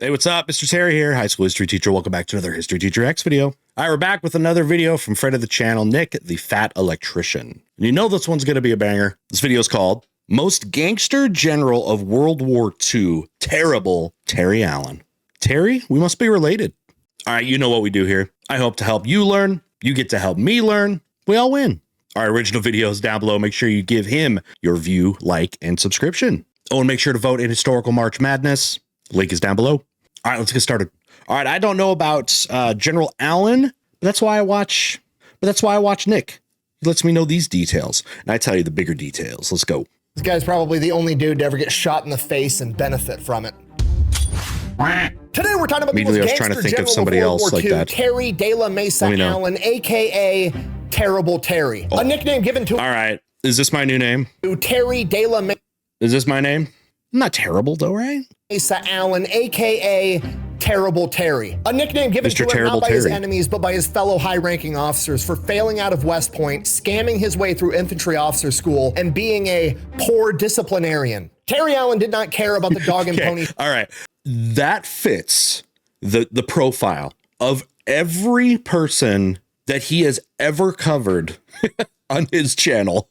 Hey, what's up? Mr. Terry here, high school history teacher. Welcome back to another History Teacher X video. All right, we're back with another video from friend of the channel, Nick, the Fat Electrician. And you know this one's going to be a banger. This video is called Most Gangster General of World War II, Terrible Terry Allen. Terry, we must be related. All right, you know what we do here. I hope to help you learn. You get to help me learn. We all win. Our original videos down below. Make sure you give him your view, like, and subscription. Oh, and make sure to vote in Historical March Madness. Link is down below. All right, let's get started. All right, I don't know about General Allen, but that's why I watch Nick. He lets me know these details, and I tell you the bigger details. Let's go. This guy's probably the only dude to ever get shot in the face and benefit from it. Today we're talking about the most gangster general of World War II, Terry de la Mesa Allen, aka Terrible Terry. A nickname given to. All right, is this my new name? Terry de la Mesa. Is this my name? I'm not terrible though, right? Mesa Allen, aka Terrible Terry. A nickname given to him not by his enemies, but by his fellow high-ranking officers for failing out of West Point, scamming his way through infantry officer school, and being a poor disciplinarian. Terry Allen did not care about the dog and pony. All right, that fits the profile of every person that he has ever covered on his channel.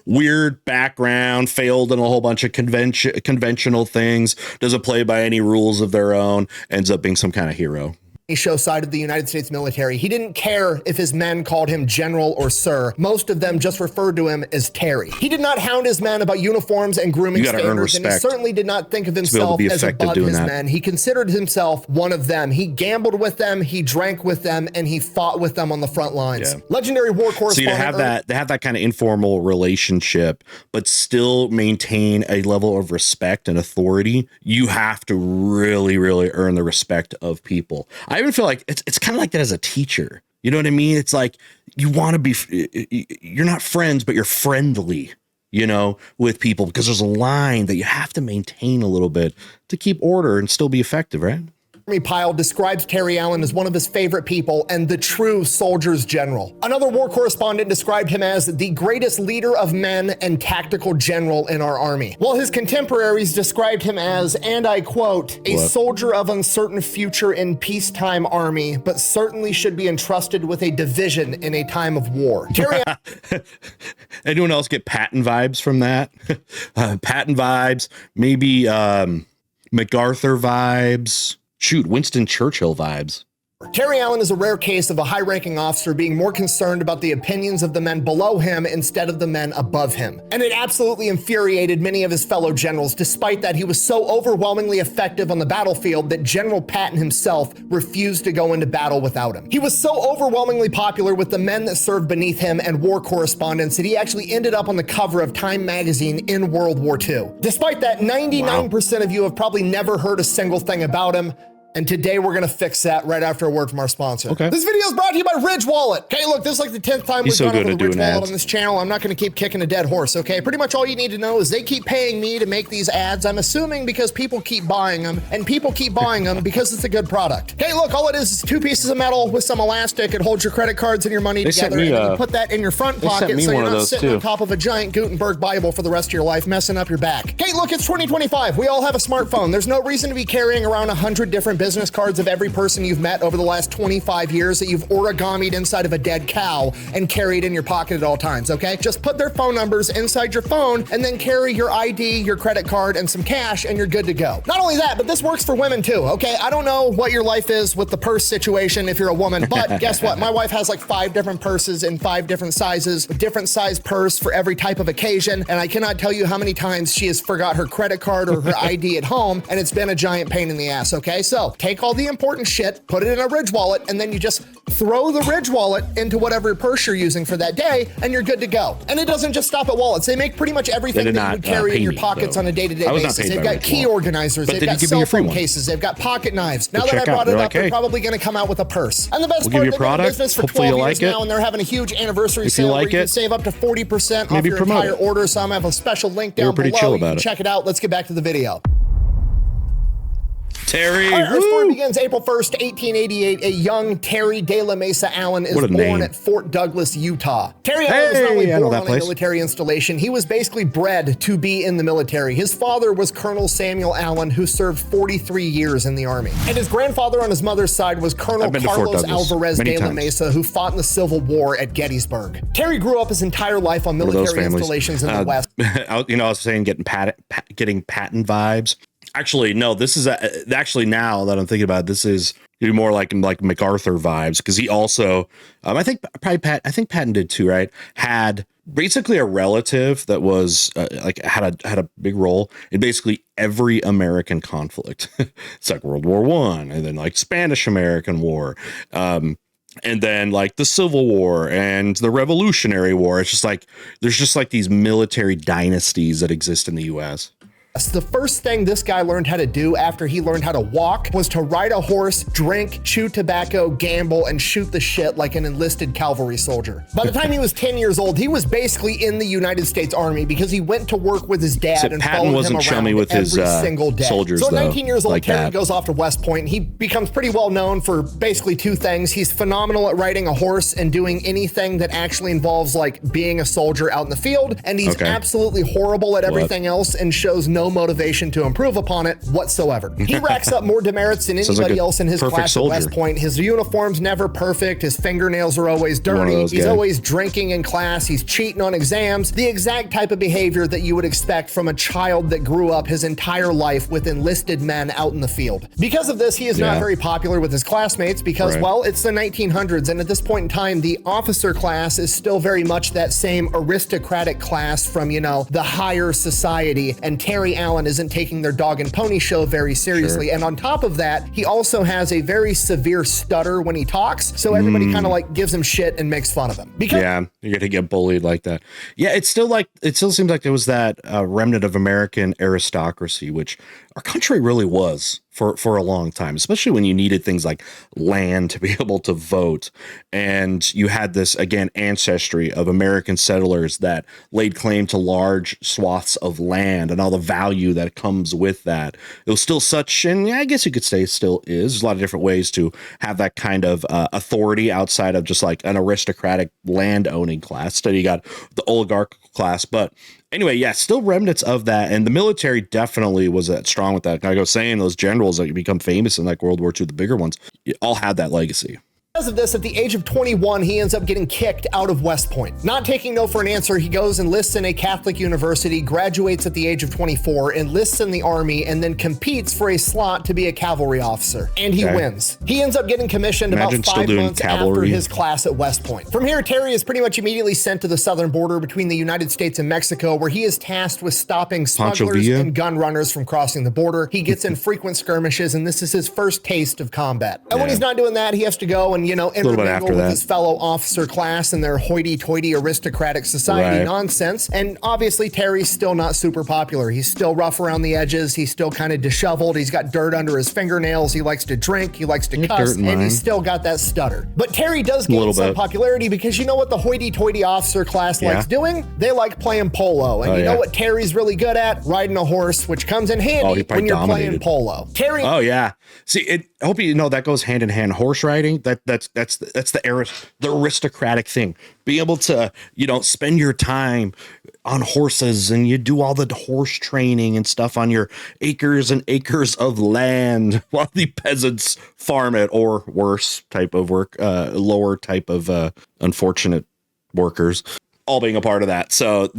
Weird background, failed in a whole bunch of conventional things, doesn't play by any rules of their own, ends up being some kind of hero. Show side of the United States military. He didn't care if his men called him general or sir. Most of them just referred to him as Terry. He did not hound his men about uniforms and grooming standards, and he certainly did not think of himself as above his men. He considered himself one of them. He gambled with them, he drank with them, and he fought with them on the front lines. Yeah. Legendary war correspondent. So to have that kind of informal relationship, but still maintain a level of respect and authority, you have to really, really earn the respect of people. I even feel like it's kind of like that as a teacher. You know what I mean? It's like you want to be, you're not friends, but you're friendly, you know, with people, because there's a line that you have to maintain a little bit to keep order and still be effective, right? Army Pile describes Terry Allen as one of his favorite people and the true soldier's general. Another war correspondent described him as the greatest leader of men and tactical general in our army, while his contemporaries described him as, and I quote, a soldier of uncertain future in peacetime army, but certainly should be entrusted with a division in a time of war. Terry Anyone else get Patton vibes from that? Patton vibes, maybe MacArthur vibes. Shoot, Winston Churchill vibes. Terry Allen is a rare case of a high-ranking officer being more concerned about the opinions of the men below him instead of the men above him. And it absolutely infuriated many of his fellow generals. Despite that, he was so overwhelmingly effective on the battlefield that General Patton himself refused to go into battle without him. He was so overwhelmingly popular with the men that served beneath him and war correspondents that he actually ended up on the cover of Time magazine in World War II. Despite that, 99% of you have probably never heard a single thing about him. And today we're gonna fix that right after a word from our sponsor. Okay. This video is brought to you by Ridge Wallet. Okay, look, this is like the 10th time we've gone over the Ridge Wallet on this channel. I'm not gonna keep kicking a dead horse, okay? Pretty much all you need to know is they keep paying me to make these ads. I'm assuming because people keep buying them, and people keep buying them because it's a good product. Okay, look, all it is 2 pieces of metal with some elastic. It holds your credit cards and your money together, and then you put that in your front pocket so you're not sitting on top of a giant Gutenberg Bible for the rest of your life, messing up your back. Okay, look, it's 2025. We all have a smartphone. There's no reason to be carrying around 100 different business cards of every person you've met over the last 25 years that you've origamied inside of a dead cow and carried in your pocket at all times, okay? Just put their phone numbers inside your phone and then carry your ID, your credit card, and some cash, and you're good to go. Not only that, but this works for women too, okay? I don't know what your life is with the purse situation if you're a woman, but guess what? My wife has like 5 different purses in 5 different sizes, with different size purse for every type of occasion, and I cannot tell you how many times she has forgot her credit card or her ID at home, and it's been a giant pain in the ass, okay? So take all the important shit, put it in a Ridge wallet, and then you just throw the Ridge wallet into whatever purse you're using for that day, and you're good to go. And it doesn't just stop at wallets. They make pretty much everything that you would carry in your pockets on a day-to-day basis. They've got key organizers, they've got cell phone cases, they've got pocket knives. Now that I brought it up, they're probably going to come out with a purse. And the best part, they've been in business for 12 years now, and they're having a huge anniversary sale where you can save up to 40% off your entire order. So I'm going to have a special link down below. You can check it out. Let's get back to the video. Terry. Our story begins April 1st, 1888. A young Terry De La Mesa Allen is born at Fort Douglas, Utah. Terry Allen was not only born on a military installation, he was basically bred to be in the military. His father was Colonel Samuel Allen, who served 43 years in the Army. And his grandfather on his mother's side was Colonel Carlos Alvarez De La Mesa, who fought in the Civil War at Gettysburg. Terry grew up his entire life on military installations in the West. You know, I was saying getting Patton vibes. Actually, no, this is actually, now that I'm thinking about it, this is more like MacArthur vibes, because he also, I think Patton did too, right? Had basically a relative that was had a big role in basically every American conflict. It's like World War I, and then like Spanish American War, and then like the Civil War and the Revolutionary War. It's just like there's just like these military dynasties that exist in the U.S. The first thing this guy learned how to do after he learned how to walk was to ride a horse, drink, chew tobacco, gamble, and shoot the shit like an enlisted cavalry soldier. By the time he was 10 years old, he was basically in the United States Army because he went to work with his dad and followed him around with every single day. Soldiers, so at 19 years old, like Terry goes off to West Point, and he becomes pretty well known for basically two things. He's phenomenal at riding a horse and doing anything that actually involves like being a soldier out in the field, and he's absolutely horrible at everything else and shows no motivation to improve upon it whatsoever. He racks up more demerits than anybody else in his class at West Point. His uniform's never perfect. His fingernails are always dirty. He's always drinking in class. He's cheating on exams. The exact type of behavior that you would expect from a child that grew up his entire life with enlisted men out in the field. Because of this, he is not very popular with his classmates because, well, it's the 1900s, and at this point in time, the officer class is still very much that same aristocratic class from, you know, the higher society, and Terry Allen isn't taking their dog and pony show very seriously. And on top of that, he also has a very severe stutter when he talks, so everybody kind of like gives him shit and makes fun of him. Because you're gonna get bullied like that. It still seems like there was that remnant of American aristocracy, which our country really was for a long time, especially when you needed things like land to be able to vote. And you had this, again, ancestry of American settlers that laid claim to large swaths of land and all the value that comes with that. It was still such, and I guess you could say it still is. There's a lot of different ways to have that kind of authority outside of just like an aristocratic land owning class. So you got the oligarchical class, but anyway, still remnants of that. And the military definitely was that strong with that. Like I was saying, those generals that become famous in like World War II, the bigger ones, all had that legacy. Because of this, at the age of 21, he ends up getting kicked out of West Point. Not taking no for an answer, he goes and enlists in a Catholic university, graduates at the age of 24, enlists in the Army, and then competes for a slot to be a cavalry officer. And he wins. He ends up getting commissioned about 5 months after his class at West Point. From here, Terry is pretty much immediately sent to the southern border between the United States and Mexico, where he is tasked with stopping smugglers and gun runners from crossing the border. He gets in frequent skirmishes, and this is his first taste of combat. And when he's not doing that, he has to go and, intermingle with his fellow officer class and their hoity-toity aristocratic society nonsense. And obviously, Terry's still not super popular. He's still rough around the edges. He's still kind of disheveled. He's got dirt under his fingernails. He likes to drink. He likes to cuss, and he's still got that stutter. But Terry does gain some popularity because you know what the hoity-toity officer class likes doing? They like playing polo. And you know what Terry's really good at? Riding a horse, which comes in handy when you're playing polo. Terry. See, I hope you know that goes hand in hand. Horse riding, that's the aristocratic thing. Be able to, spend your time on horses, and you do all the horse training and stuff on your acres and acres of land while the peasants farm it, or worse type of work, lower type of unfortunate workers, all being a part of that. So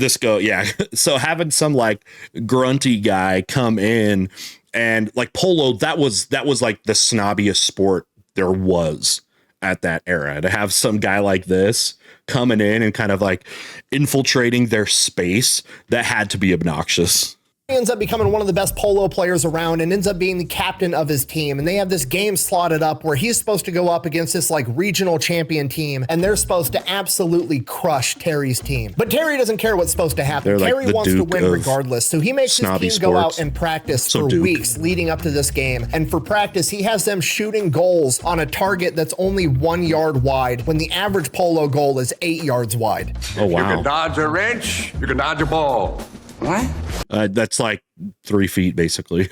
so having some like grunty guy come in and like polo, that was like the snobbiest sport there was at that era. To have some guy like this coming in and kind of like infiltrating their space, that had to be obnoxious. He ends up becoming one of the best polo players around and ends up being the captain of his team. And they have this game slotted up where he's supposed to go up against this like regional champion team, and they're supposed to absolutely crush Terry's team. But Terry doesn't care what's supposed to happen. Terry wants to win regardless. So he makes his team go out and practice for weeks leading up to this game. And for practice, he has them shooting goals on a target that's only 1 yard wide, when the average polo goal is 8 yards wide. Oh, wow. You can dodge a wrench, you can dodge a ball. What? That's like 3 feet basically.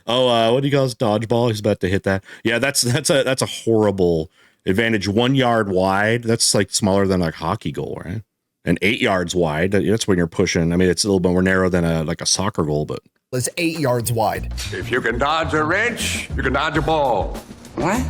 Oh, what do you call this? Dodgeball. He's about to hit that. Yeah, that's a horrible advantage. 1 yard wide. That's like smaller than a hockey goal, right? And 8 yards wide. That's when you're pushing. I mean, it's a little bit more narrow than a soccer goal, but it's 8 yards wide. If you can dodge a wrench, you can dodge a ball. What?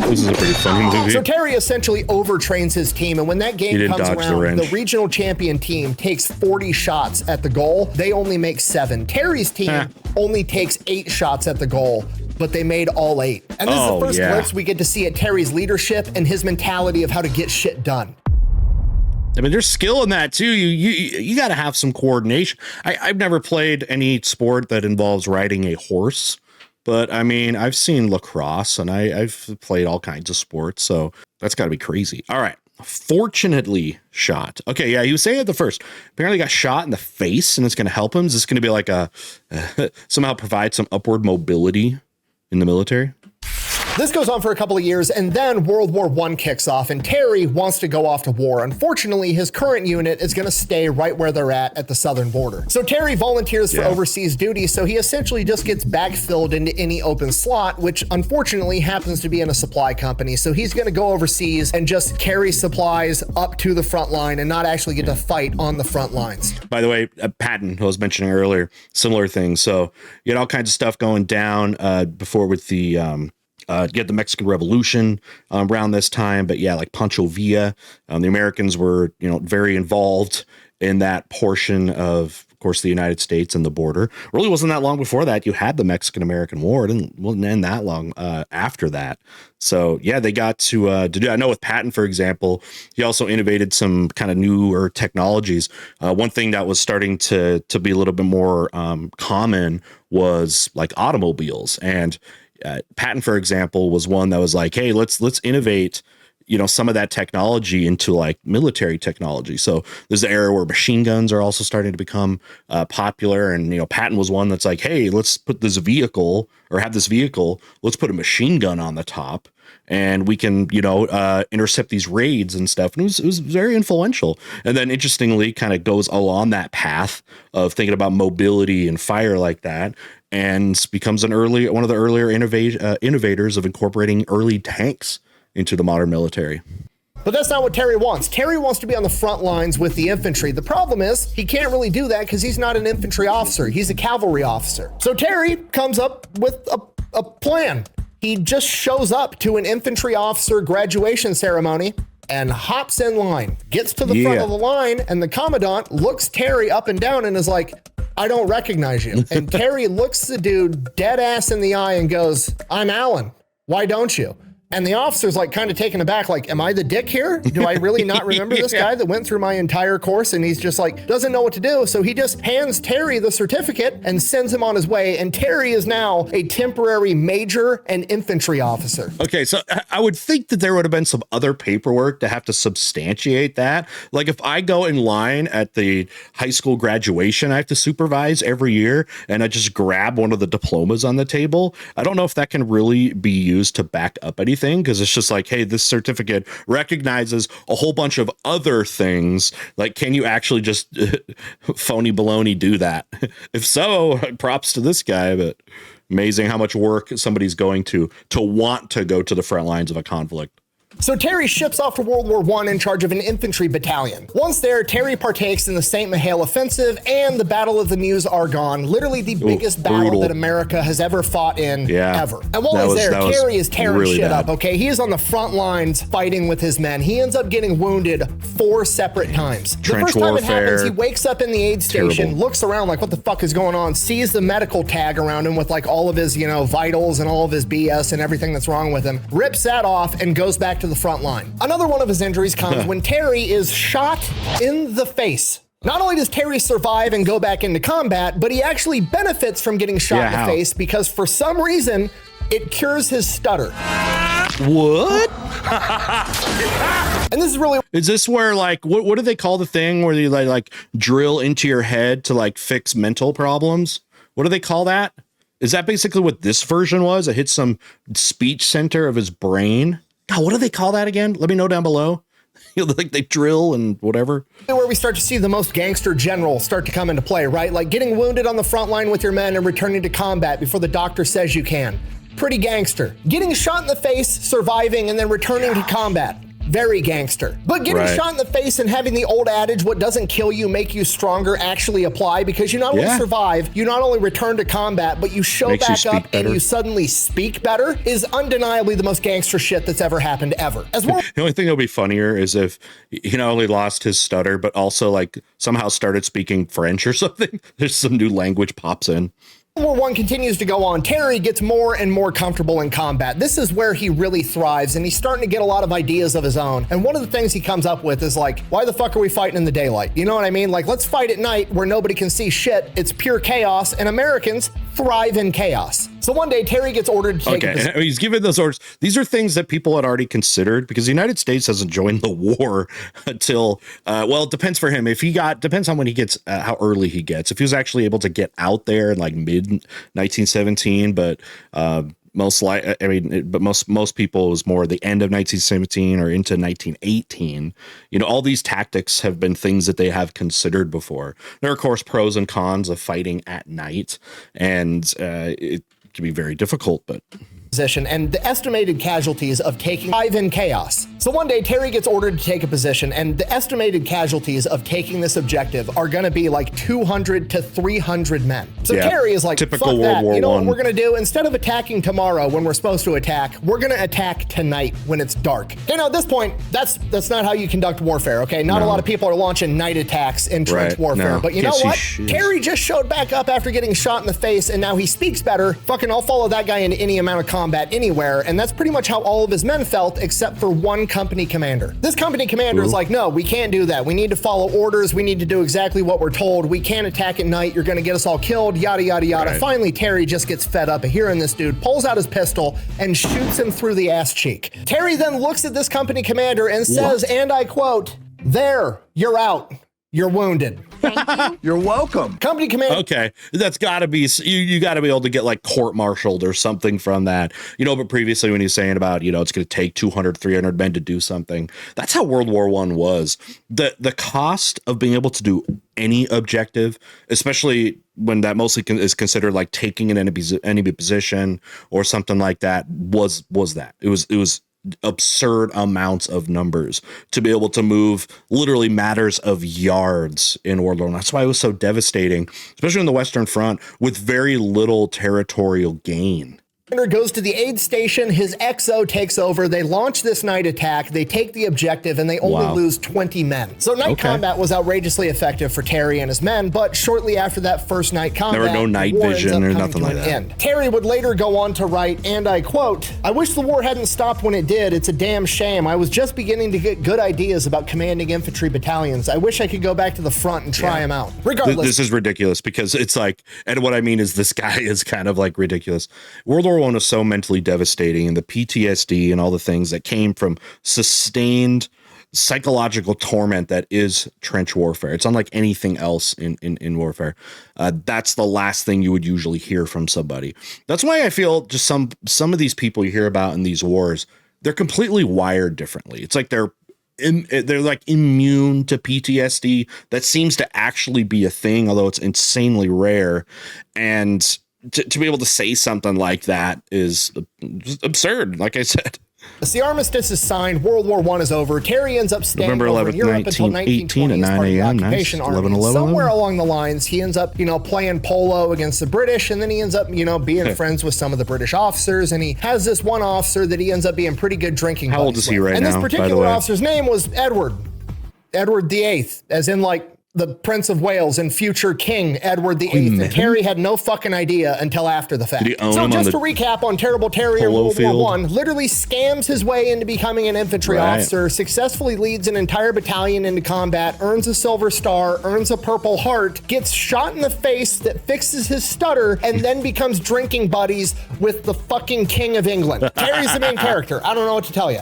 This is a pretty funny movie. So Terry essentially overtrains his team, and when that game comes around, the regional champion team takes 40 shots at the goal. They only make 7. Terry's team only takes 8 shots at the goal, but they made all 8. And this is the first glimpse we get to see at Terry's leadership and his mentality of how to get shit done. I mean, there's skill in that too. You got to have some coordination. I've never played any sport that involves riding a horse. But I mean, I've seen lacrosse and I've played all kinds of sports. So that's got to be crazy. All right. Fortunately shot. Okay. Yeah. He was saying at the first, apparently got shot in the face and it's going to help him. Is this going to be like somehow provide some upward mobility in the military? This goes on for a couple of years, and then World War I kicks off, and Terry wants to go off to war. Unfortunately, his current unit is going to stay right where they're at the southern border. So Terry volunteers for overseas duty, so he essentially just gets backfilled into any open slot, which unfortunately happens to be in a supply company. So he's going to go overseas and just carry supplies up to the front line and not actually get to fight on the front lines. By the way, Patton, who I was mentioning earlier, similar thing. So you had all kinds of stuff going down before with the get the Mexican Revolution around this time. But yeah, like Pancho Villa, the Americans were, very involved in that portion of course, the United States and the border. Really wasn't that long before that. You had the Mexican-American War. It wasn't end that long after that. So yeah, they got to do. I know with Patton, for example, he also innovated some kind of newer technologies. One thing that was starting to be a little bit more common was like automobiles. And Patton, for example, was one that was like, hey, let's innovate, some of that technology into like military technology. So there's the era where machine guns are also starting to become popular. And, Patton was one that's like, hey, let's put this vehicle or have this vehicle. Let's put a machine gun on the top and we can, intercept these raids and stuff. And it was very influential. And then interestingly kind of goes along that path of thinking about mobility and fire like that, and becomes one of the earlier innovators of incorporating early tanks into the modern military. But that's not what Terry wants. Terry wants to be on the front lines with the infantry. The problem is he can't really do that because he's not an infantry officer. He's a cavalry officer. So Terry comes up with a plan. He just shows up to an infantry officer graduation ceremony and hops in line, gets to the front of the line, and the commandant looks Terry up and down and is like, I don't recognize you. And Terry looks the dude dead ass in the eye and goes, I'm Alan. Why don't you? And the officer's like kind of taken aback, like, am I the dick here? Do I really not remember this guy that went through my entire course? And he's just like, doesn't know what to do. So he just hands Terry the certificate and sends him on his way. And Terry is now a temporary major and infantry officer. Okay, so I would think that there would have been some other paperwork to have to substantiate that. Like if I go in line at the high school graduation I have to supervise every year and I just grab one of the diplomas on the table, I don't know if that can really be used to back up anything. Because it's just like, hey, this certificate recognizes a whole bunch of other things. Like, can you actually just phony baloney do that? If so, props to this guy. But amazing how much work somebody's going to want to go to the front lines of a conflict. So Terry ships off to World War I in charge of an infantry battalion. Once there, Terry partakes in the St. Mihiel offensive and the Battle of the Meuse-Argonne, literally the biggest battle that America has ever fought in ever. And while he's there, Terry is tearing really shit up, okay? He is on the front lines fighting with his men. He ends up getting wounded 4 separate times. The first time it happens, he wakes up in the aid station, looks around like, what the fuck is going on? Sees the medical tag around him with like all of his, vitals and all of his BS and everything that's wrong with him. Rips that off and goes back to the front line. Another one of his injuries comes when Terry is shot in the face. Not only does Terry survive and go back into combat, but he actually benefits from getting shot in the face because for some reason, it cures his stutter. What? And this is really... Is this where like, what do they call the thing where you like drill into your head to like fix mental problems? What do they call that? Is that basically what this version was? It hit some speech center of his brain. God, what do they call that again? Let me know down below. Like they drill and whatever. Where we start to see the most gangster generals start to come into play, right? Like getting wounded on the front line with your men and returning to combat before the doctor says you can. Pretty gangster. Getting shot in the face, surviving, and then returning to combat. Very gangster. But getting shot in the face and having the old adage, what doesn't kill you make you stronger, actually apply, because you not only survive, you not only return to combat, but you show back up and you suddenly speak better, is undeniably the most gangster shit that's ever happened ever. The only thing that'll be funnier is if he not only lost his stutter, but also like somehow started speaking French or something. There's some new language pops in. World War I continues to go on. Terry gets more and more comfortable in combat. This is where he really thrives, and he's starting to get a lot of ideas of his own. And one of the things he comes up with is like, why the fuck are we fighting in the daylight? You know what I mean? Like, let's fight at night where nobody can see shit. It's pure chaos, and Americans thrive in chaos. So one day, Terry gets ordered to take and he's given those orders. These are things that people had already considered because the United States hasn't joined the war until, well, it depends for him. If he depends on when he gets, how early he gets. If he was actually able to get out there in like mid 1917, but most people it was more the end of 1917 or into 1918. You know, all these tactics have been things that they have considered before. There are, of course, pros and cons of fighting at night, and it can be very difficult, but position and the estimated casualties of taking in chaos. So one day Terry gets ordered to take a position, and the estimated casualties of taking this objective are going to be like 200 to 300 men. So Terry is like, typical fuck World that. War You know I. what we're going to do? Instead of attacking tomorrow when we're supposed to attack, we're going to attack tonight when it's dark. You know, at this point, that's not how you conduct warfare, okay? Not a lot of people are launching night attacks in trench warfare. But you know what? Terry just showed back up after getting shot in the face, and now he speaks better. Fucking I'll follow that guy into any amount of combat anywhere. And that's pretty much how all of his men felt, except for one company commander. This company commander is like, no, we can't do that. We need to follow orders. We need to do exactly what we're told. We can't attack at night. You're going to get us all killed, yada, yada, yada. Finally, Terry just gets fed up of hearing this dude, pulls out his pistol, and shoots him through the ass cheek. Terry then looks at this company commander and says, and I quote, "There, you're out. You're wounded." Thank you. You're welcome. Company commander. Okay, that's got to be, you got to be able to get like court-martialed or something from that. You know, but previously when he's saying about, you know, it's going to take 200, 300 men to do something, that's how World War I was. The cost of being able to do any objective, especially when that mostly is considered like taking an enemy position or something like that, was that. It was absurd amounts of numbers to be able to move literally matters of yards in World War I. That's why it was so devastating, especially on the Western Front, with very little territorial gain. Goes to the aid station. His XO takes over. They launch this night attack. They take the objective, and they only lose 20 men. So night combat was outrageously effective for Terry and his men, but shortly after that first night combat, there were no night vision or nothing like that. Terry would later go on to write, and I quote, "I wish the war hadn't stopped when it did. It's a damn shame. I was just beginning to get good ideas about commanding infantry battalions. I wish I could go back to the front and try them out." Regardless. This is ridiculous because it's like, and what I mean is this guy is kind of like ridiculous. World War I was so mentally devastating, and the PTSD and all the things that came from sustained psychological torment that is trench warfare. It's unlike anything else in warfare. That's the last thing you would usually hear from somebody. That's why I feel just some of these people you hear about in these wars, they're completely wired differently. It's like they're like immune to PTSD. That seems to actually be a thing, although it's insanely rare. And to be able to say something like that is just absurd, like I said. As the armistice is signed, World War I is over. Terry ends up staying November 11th, over in Europe until 1920 as part of the occupation army. Somewhere along the lines, he ends up, playing polo against the British, and then he ends up, being friends with some of the British officers, and he has this one officer that he ends up being pretty good drinking buddies with. How old is he right now, and this by the particular way? officer's name was Edward VIII, as in like the Prince of Wales and future King Edward VIII. And Terry had no fucking idea until after the fact. So just to recap on Terrible Terry in World War I, literally scams his way into becoming an infantry officer, successfully leads an entire battalion into combat, earns a Silver Star, earns a Purple Heart, gets shot in the face that fixes his stutter, and then becomes drinking buddies with the fucking King of England. Terry's the main character. I don't know what to tell you.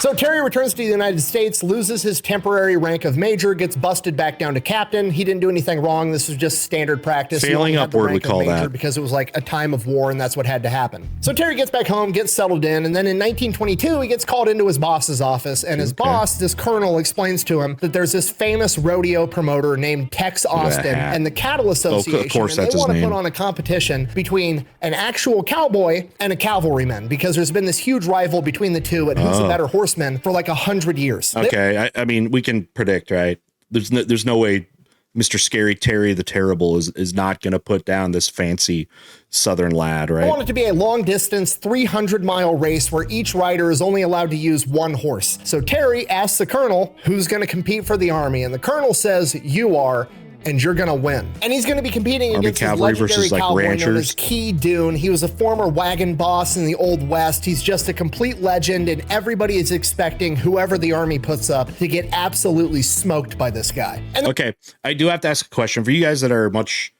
So Terry returns to the United States, loses his temporary rank of major, gets busted back down to captain. He didn't do anything wrong. This was just standard practice. Failing upward, we call that. Because it was like a time of war and that's what had to happen. So Terry gets back home, gets settled in, and then in 1922, he gets called into his boss's office, and his boss, this colonel, explains to him that there's this famous rodeo promoter named Tex Austin and the Cattle Association, of course, and that's they want his to name. put on a competition between an actual cowboy and a cavalryman, because there's been this huge rival between the two at who's a better horseman for like 100 years. Okay, I mean, we can predict, right? There's no way Mr. Scary Terry the Terrible is not going to put down this fancy Southern lad, right? I want it to be a long distance 300-mile race where each rider is only allowed to use one horse. So Terry asks the colonel who's going to compete for the army, and the colonel says, "You are, and you're gonna win." And he's gonna be competing Army against his cavalry legendary versus, like, cowboy known ranchers? as Key Dune. He was a former wagon boss in the Old West. He's just a complete legend, and everybody is expecting whoever the army puts up to get absolutely smoked by this guy. And Okay, I do have to ask a question for you guys that are much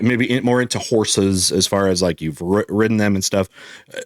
maybe more into horses, as far as like you've ridden them and stuff.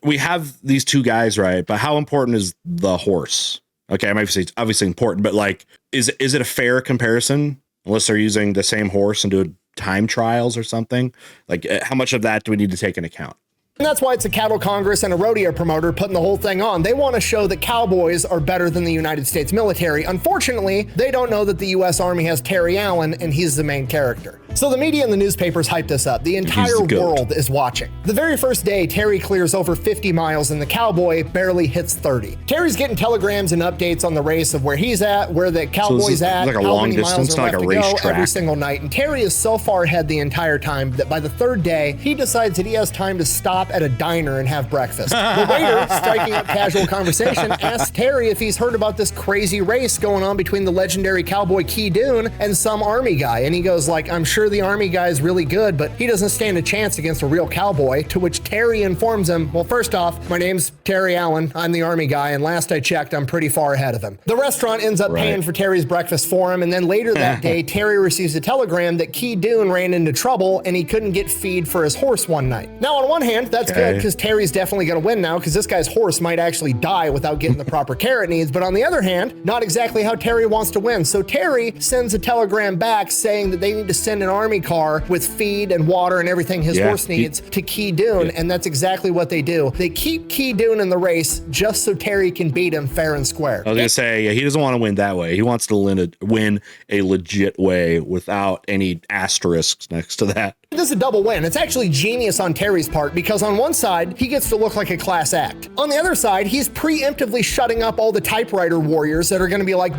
We have these two guys, right? But how important is the horse? Okay, I'm obviously important, but like, is it a fair comparison? Unless they're using the same horse and doing time trials or something. Like, how much of that do we need to take into account? And that's why it's a cattle congress and a rodeo promoter putting the whole thing on. They want to show that cowboys are better than the United States military. Unfortunately, they don't know that the U.S. Army has Terry Allen, and he's the main character. So the media and the newspapers hype this up. The entire world is watching. The very first day, Terry clears over 50 miles and the cowboy barely hits 30. Terry's getting telegrams and updates on the race of where he's at, where the cowboy's at, like a how long many miles distance, are not left like a to go racetrack. every single night. And Terry is so far ahead the entire time that by the third day, he decides that he has time to stop at a diner and have breakfast. The waiter, striking up casual conversation, asks Terry if he's heard about this crazy race going on between the legendary cowboy Key Dune and some army guy. And he goes like, "I'm sure the army guy is really good, but he doesn't stand a chance against a real cowboy." To which Terry informs him, "Well, first off, my name's Terry Allen. I'm the army guy, and last I checked, I'm pretty far ahead of him." The restaurant ends up paying for Terry's breakfast for him, and then later that day, Terry receives a telegram that Key Dune ran into trouble and he couldn't get feed for his horse one night. Now, on one hand, that's good because Terry's definitely going to win now, because this guy's horse might actually die without getting the proper care it needs. But on the other hand, not exactly how Terry wants to win. So Terry sends a telegram back saying that they need to send an army car with feed and water and everything his horse needs to Key Dune, and that's exactly what they do. They keep Key Dune in the race just so Terry can beat him fair and square. I was gonna say, he doesn't want to win that way. He wants to win a legit way without any asterisks next to that. This is a double win. It's actually genius on Terry's part, because on one side, he gets to look like a class act. On the other side, he's preemptively shutting up all the typewriter warriors that are going to be like,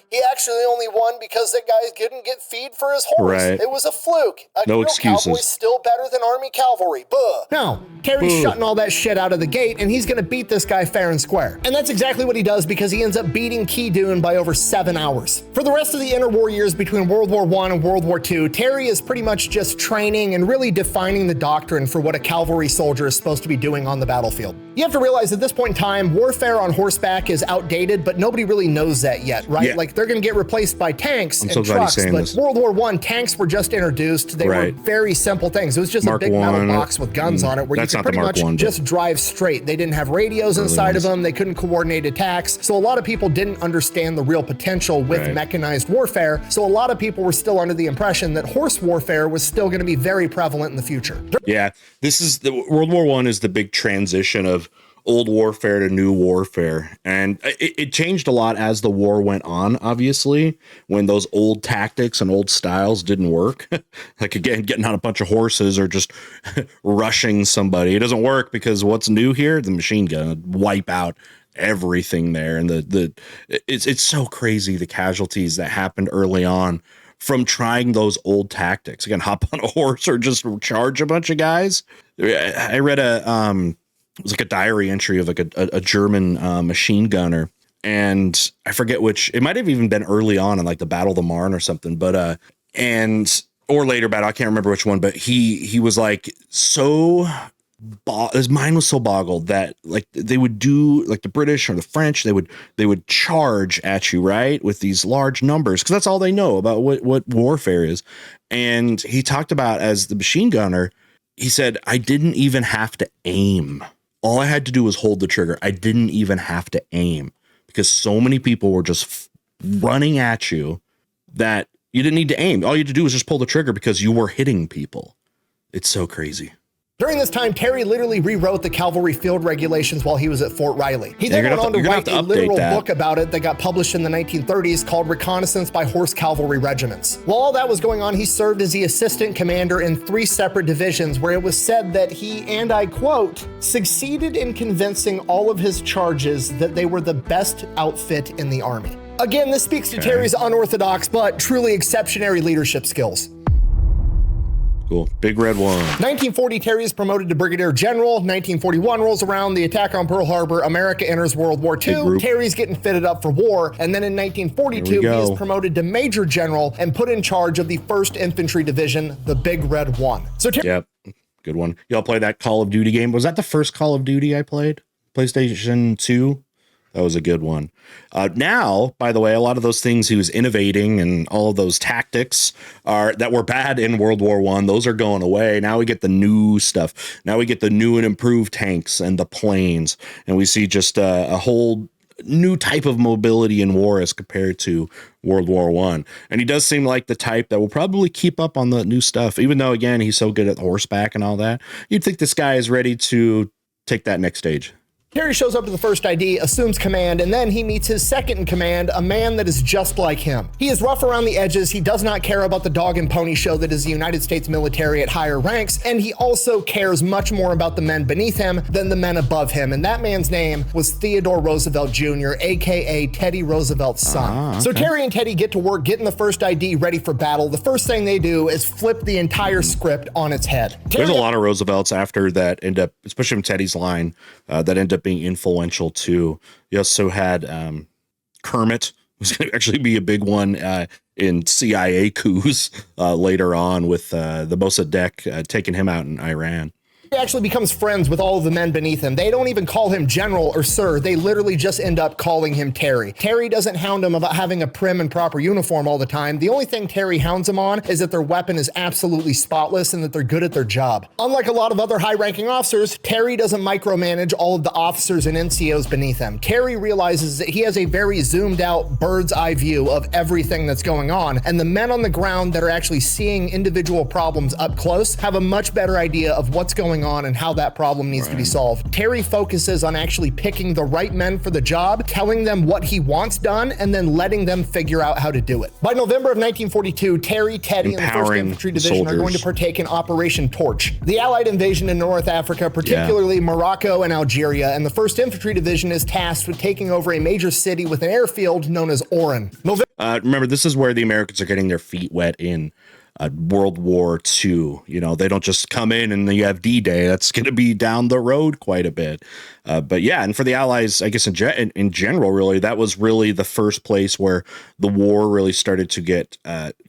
he actually only won because that guy didn't get feed for his horse. Right. It was a fluke. No excuses. Cowboy's still better than Army cavalry. No, Terry's shutting all that shit out of the gate, and he's going to beat this guy fair and square. And that's exactly what he does, because he ends up beating Key Dune by over 7 hours. For the rest of the interwar years between World War I and World War II, Terry is pretty much just training and really defining the doctrine for what a cavalry soldier is supposed to be doing on the battlefield. You have to realize at this point in time, warfare on horseback is outdated, but nobody really knows that yet, right? Yeah. Like, they're going to get replaced by tanks and so glad trucks, he's saying but this. World War I, tanks were just introduced. They were very simple things. It was just Mark a big metal 1, box with guns on it where you that's could not the pretty Mark much 1, but- just drive straight. They didn't have radios inside of them. They couldn't coordinate attacks. So a lot of people didn't understand the real potential with mechanized warfare. So a lot of people were still under the impression that horse warfare was still going to be very prevalent in the future. Yeah, this is the World War I is the big transition of old warfare to new warfare, and it changed a lot as the war went on. Obviously, when those old tactics and old styles didn't work, like again, getting on a bunch of horses or just rushing somebody, it doesn't work, because what's new here? The machine gun wipe out everything there, and it's so crazy the casualties that happened early on from trying those old tactics. Again, hop on a horse or just charge a bunch of guys. I read it was like a diary entry of like a German machine gunner, and I forget which, it might have even been early on in like the Battle of the Marne or something, but or later battle, I can't remember which one, but he was like his mind was so boggled that like they would do, like the British or the French, they would charge at you, right, with these large numbers, because that's all they know about what warfare is. And he talked about, as the machine gunner, he said, I didn't even have to aim. All I had to do was hold the trigger. I didn't even have to aim, because so many people were just running at you that you didn't need to aim. All you had to do was just pull the trigger because you were hitting people. It's so crazy. During this time, Terry literally rewrote the cavalry field regulations while he was at Fort Riley. He then went on to write a literal book about it that got published in the 1930s called Reconnaissance by Horse Cavalry Regiments. While all that was going on, he served as the assistant commander in 3 separate divisions where it was said that he, and I quote, succeeded in convincing all of his charges that they were the best outfit in the Army. Again, this speaks to Terry's unorthodox but truly exceptionary leadership skills. Cool. Big Red One. 1940, Terry is promoted to Brigadier General. 1941 rolls around, the attack on Pearl Harbor, America enters World War II. Terry's getting fitted up for war. And then in 1942, he is promoted to Major General and put in charge of the 1st Infantry Division, the Big Red One. So yep. Good one. Y'all play that Call of Duty game? Was that the first Call of Duty I played? PlayStation 2? That was a good one. Now, by the way, a lot of those things he was innovating and all of those tactics that were bad in World War I, those are going away. Now we get the new stuff. Now we get the new and improved tanks and the planes. And we see just a whole new type of mobility in war as compared to World War I. And he does seem like the type that will probably keep up on the new stuff, even though, again, he's so good at horseback and all that. You'd think this guy is ready to take that next stage. Terry shows up to the first ID, assumes command, and then he meets his second in command, a man that is just like him. He is rough around the edges, he does not care about the dog and pony show that is the United States military at higher ranks, and he also cares much more about the men beneath him than the men above him, and that man's name was Theodore Roosevelt Jr., aka Teddy Roosevelt's son. So Terry and Teddy get to work getting the first ID ready for battle. The first thing they do is flip the entire script on its head. There's a lot of Roosevelts after that end up, especially from Teddy's line, that end up being influential too. You also had Kermit, who's going to actually be a big one in CIA coups later on with the Mossadegh taking him out in Iran. He actually becomes friends with all of the men beneath him. They don't even call him general or sir. They literally just end up calling him Terry. Terry doesn't hound him about having a prim and proper uniform all the time. The only thing Terry hounds him on is that their weapon is absolutely spotless and that they're good at their job. Unlike a lot of other high-ranking officers, Terry doesn't micromanage all of the officers and NCOs beneath him. Terry realizes that he has a very zoomed out bird's eye view of everything that's going on, and the men on the ground that are actually seeing individual problems up close have a much better idea of what's going on and how that problem needs to be solved. Terry focuses on actually picking the right men for the job, telling them what he wants done, and then letting them figure out how to do it. By November of 1942, Terry, Teddy, and the 1st Infantry Division are going to partake in Operation Torch, the Allied invasion in North Africa, particularly Morocco and Algeria, and the 1st Infantry Division is tasked with taking over a major city with an airfield known as Oran. Remember, this is where the Americans are getting their feet wet in World War II. You know, they don't just come in and you have D-Day. That's going to be down the road quite a bit. But yeah, and for the Allies, I guess in general, really, that was really the first place where the war really started to get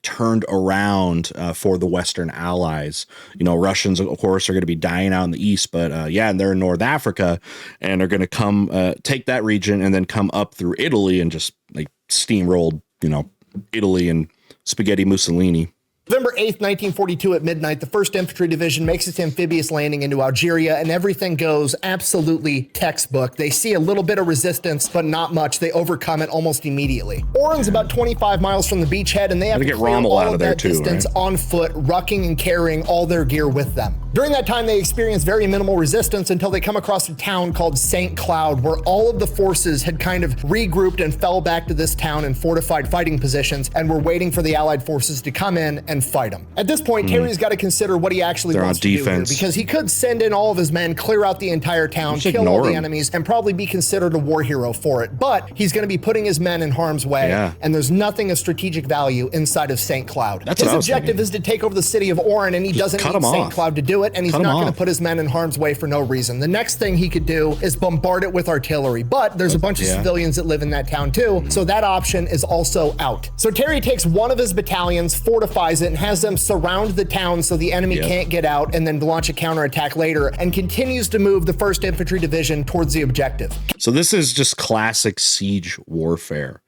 turned around for the Western Allies. You know, Russians, of course, are going to be dying out in the East, but yeah, and they're in North Africa and are going to come take that region and then come up through Italy and just like steamrolled, you know, Italy and spaghetti Mussolini. November 8th, 1942 at midnight, the 1st Infantry Division makes its amphibious landing into Algeria, and everything goes absolutely textbook. They see a little bit of resistance, but not much. They overcome it almost immediately. Oran's about 25 miles from the beachhead, and they have to clear all of that distance on foot, rucking and carrying all their gear with them. During that time, they experience very minimal resistance until they come across a town called St. Cloud, where all of the forces had kind of regrouped and fell back to this town in fortified fighting positions, and were waiting for the Allied forces to come in and fight them. At this point, Terry's got to consider what he actually wants to do here, because he could send in all of his men, clear out the entire town, kill all the enemies, and probably be considered a war hero for it. But he's going to be putting his men in harm's way, and there's nothing of strategic value inside of St. Cloud. His objective is to take over the city of Oran, and he doesn't need St. Cloud to do it, and he's not going to put his men in harm's way for no reason. The next thing he could do is bombard it with artillery, but there's a bunch of civilians that live in that town too, so that option is also out. So Terry takes one of his battalions, fortifies it, and has them surround the town so the enemy can't get out, and then launch a counterattack later, and continues to move the 1st Infantry Division towards the objective. So this is just classic siege warfare.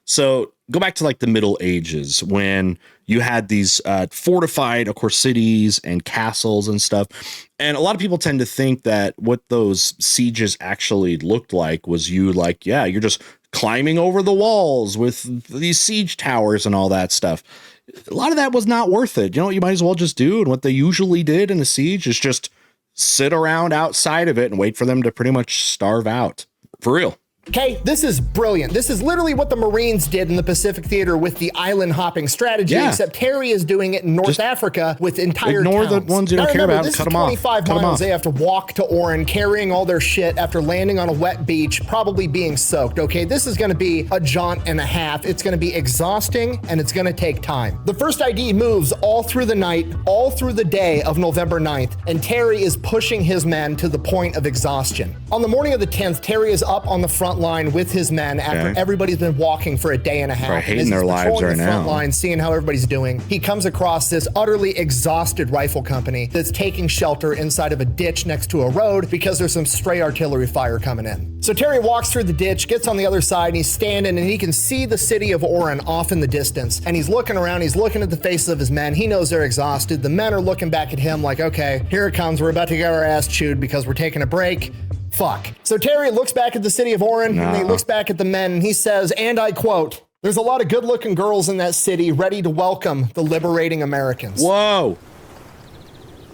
So go back to like the Middle Ages when you had these fortified, of course, cities and castles and stuff. And a lot of people tend to think that what those sieges actually looked like was you're just climbing over the walls with these siege towers and all that stuff. A lot of that was not worth it. You know what you might as well just do, and what they usually did in a siege is just sit around outside of it and wait for them to pretty much starve out. For real. Okay, this is brilliant. This is literally what the Marines did in the Pacific Theater with the island hopping strategy, except Terry is doing it in North Africa with entire ignore towns. the ones you don't care about. This cut is them 25 off. miles. They have to walk to Oran, carrying all their shit after landing on a wet beach, probably being soaked. Okay, this is going to be a jaunt and a half. It's going to be exhausting, and it's going to take time. The first ID moves all through the night, all through the day of November 9th, and Terry is pushing his men to the point of exhaustion. On the morning of the 10th, Terry is up on the front line with his men after everybody's been walking for a day and a half. They're hating their lives right now. Front line, seeing how everybody's doing. He comes across this utterly exhausted rifle company that's taking shelter inside of a ditch next to a road because there's some stray artillery fire coming in. So Terry walks through the ditch, gets on the other side, and he's standing, and he can see the city of Oran off in the distance. And he's looking around, he's looking at the faces of his men. He knows they're exhausted. The men are looking back at him like, okay, here it comes. We're about to get our ass chewed because we're taking a break. Fuck. So Terry looks back at the city of Oran, and he looks back at the men, and he says, and I quote, "There's a lot of good-looking girls in that city ready to welcome the liberating Americans." Whoa.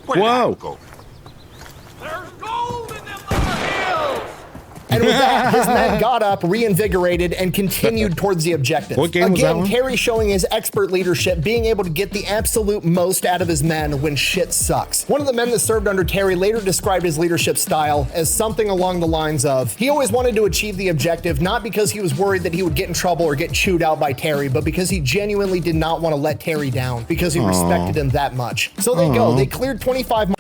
Whoa. There's gold in them little hills! And with that, his men got up, reinvigorated, and continued towards the objective. What game was that one? Terry showing his expert leadership, being able to get the absolute most out of his men when shit sucks. One of the men that served under Terry later described his leadership style as something along the lines of, he always wanted to achieve the objective, not because he was worried that he would get in trouble or get chewed out by Terry, but because he genuinely did not want to let Terry down, because he respected him that much. So they go. They cleared 25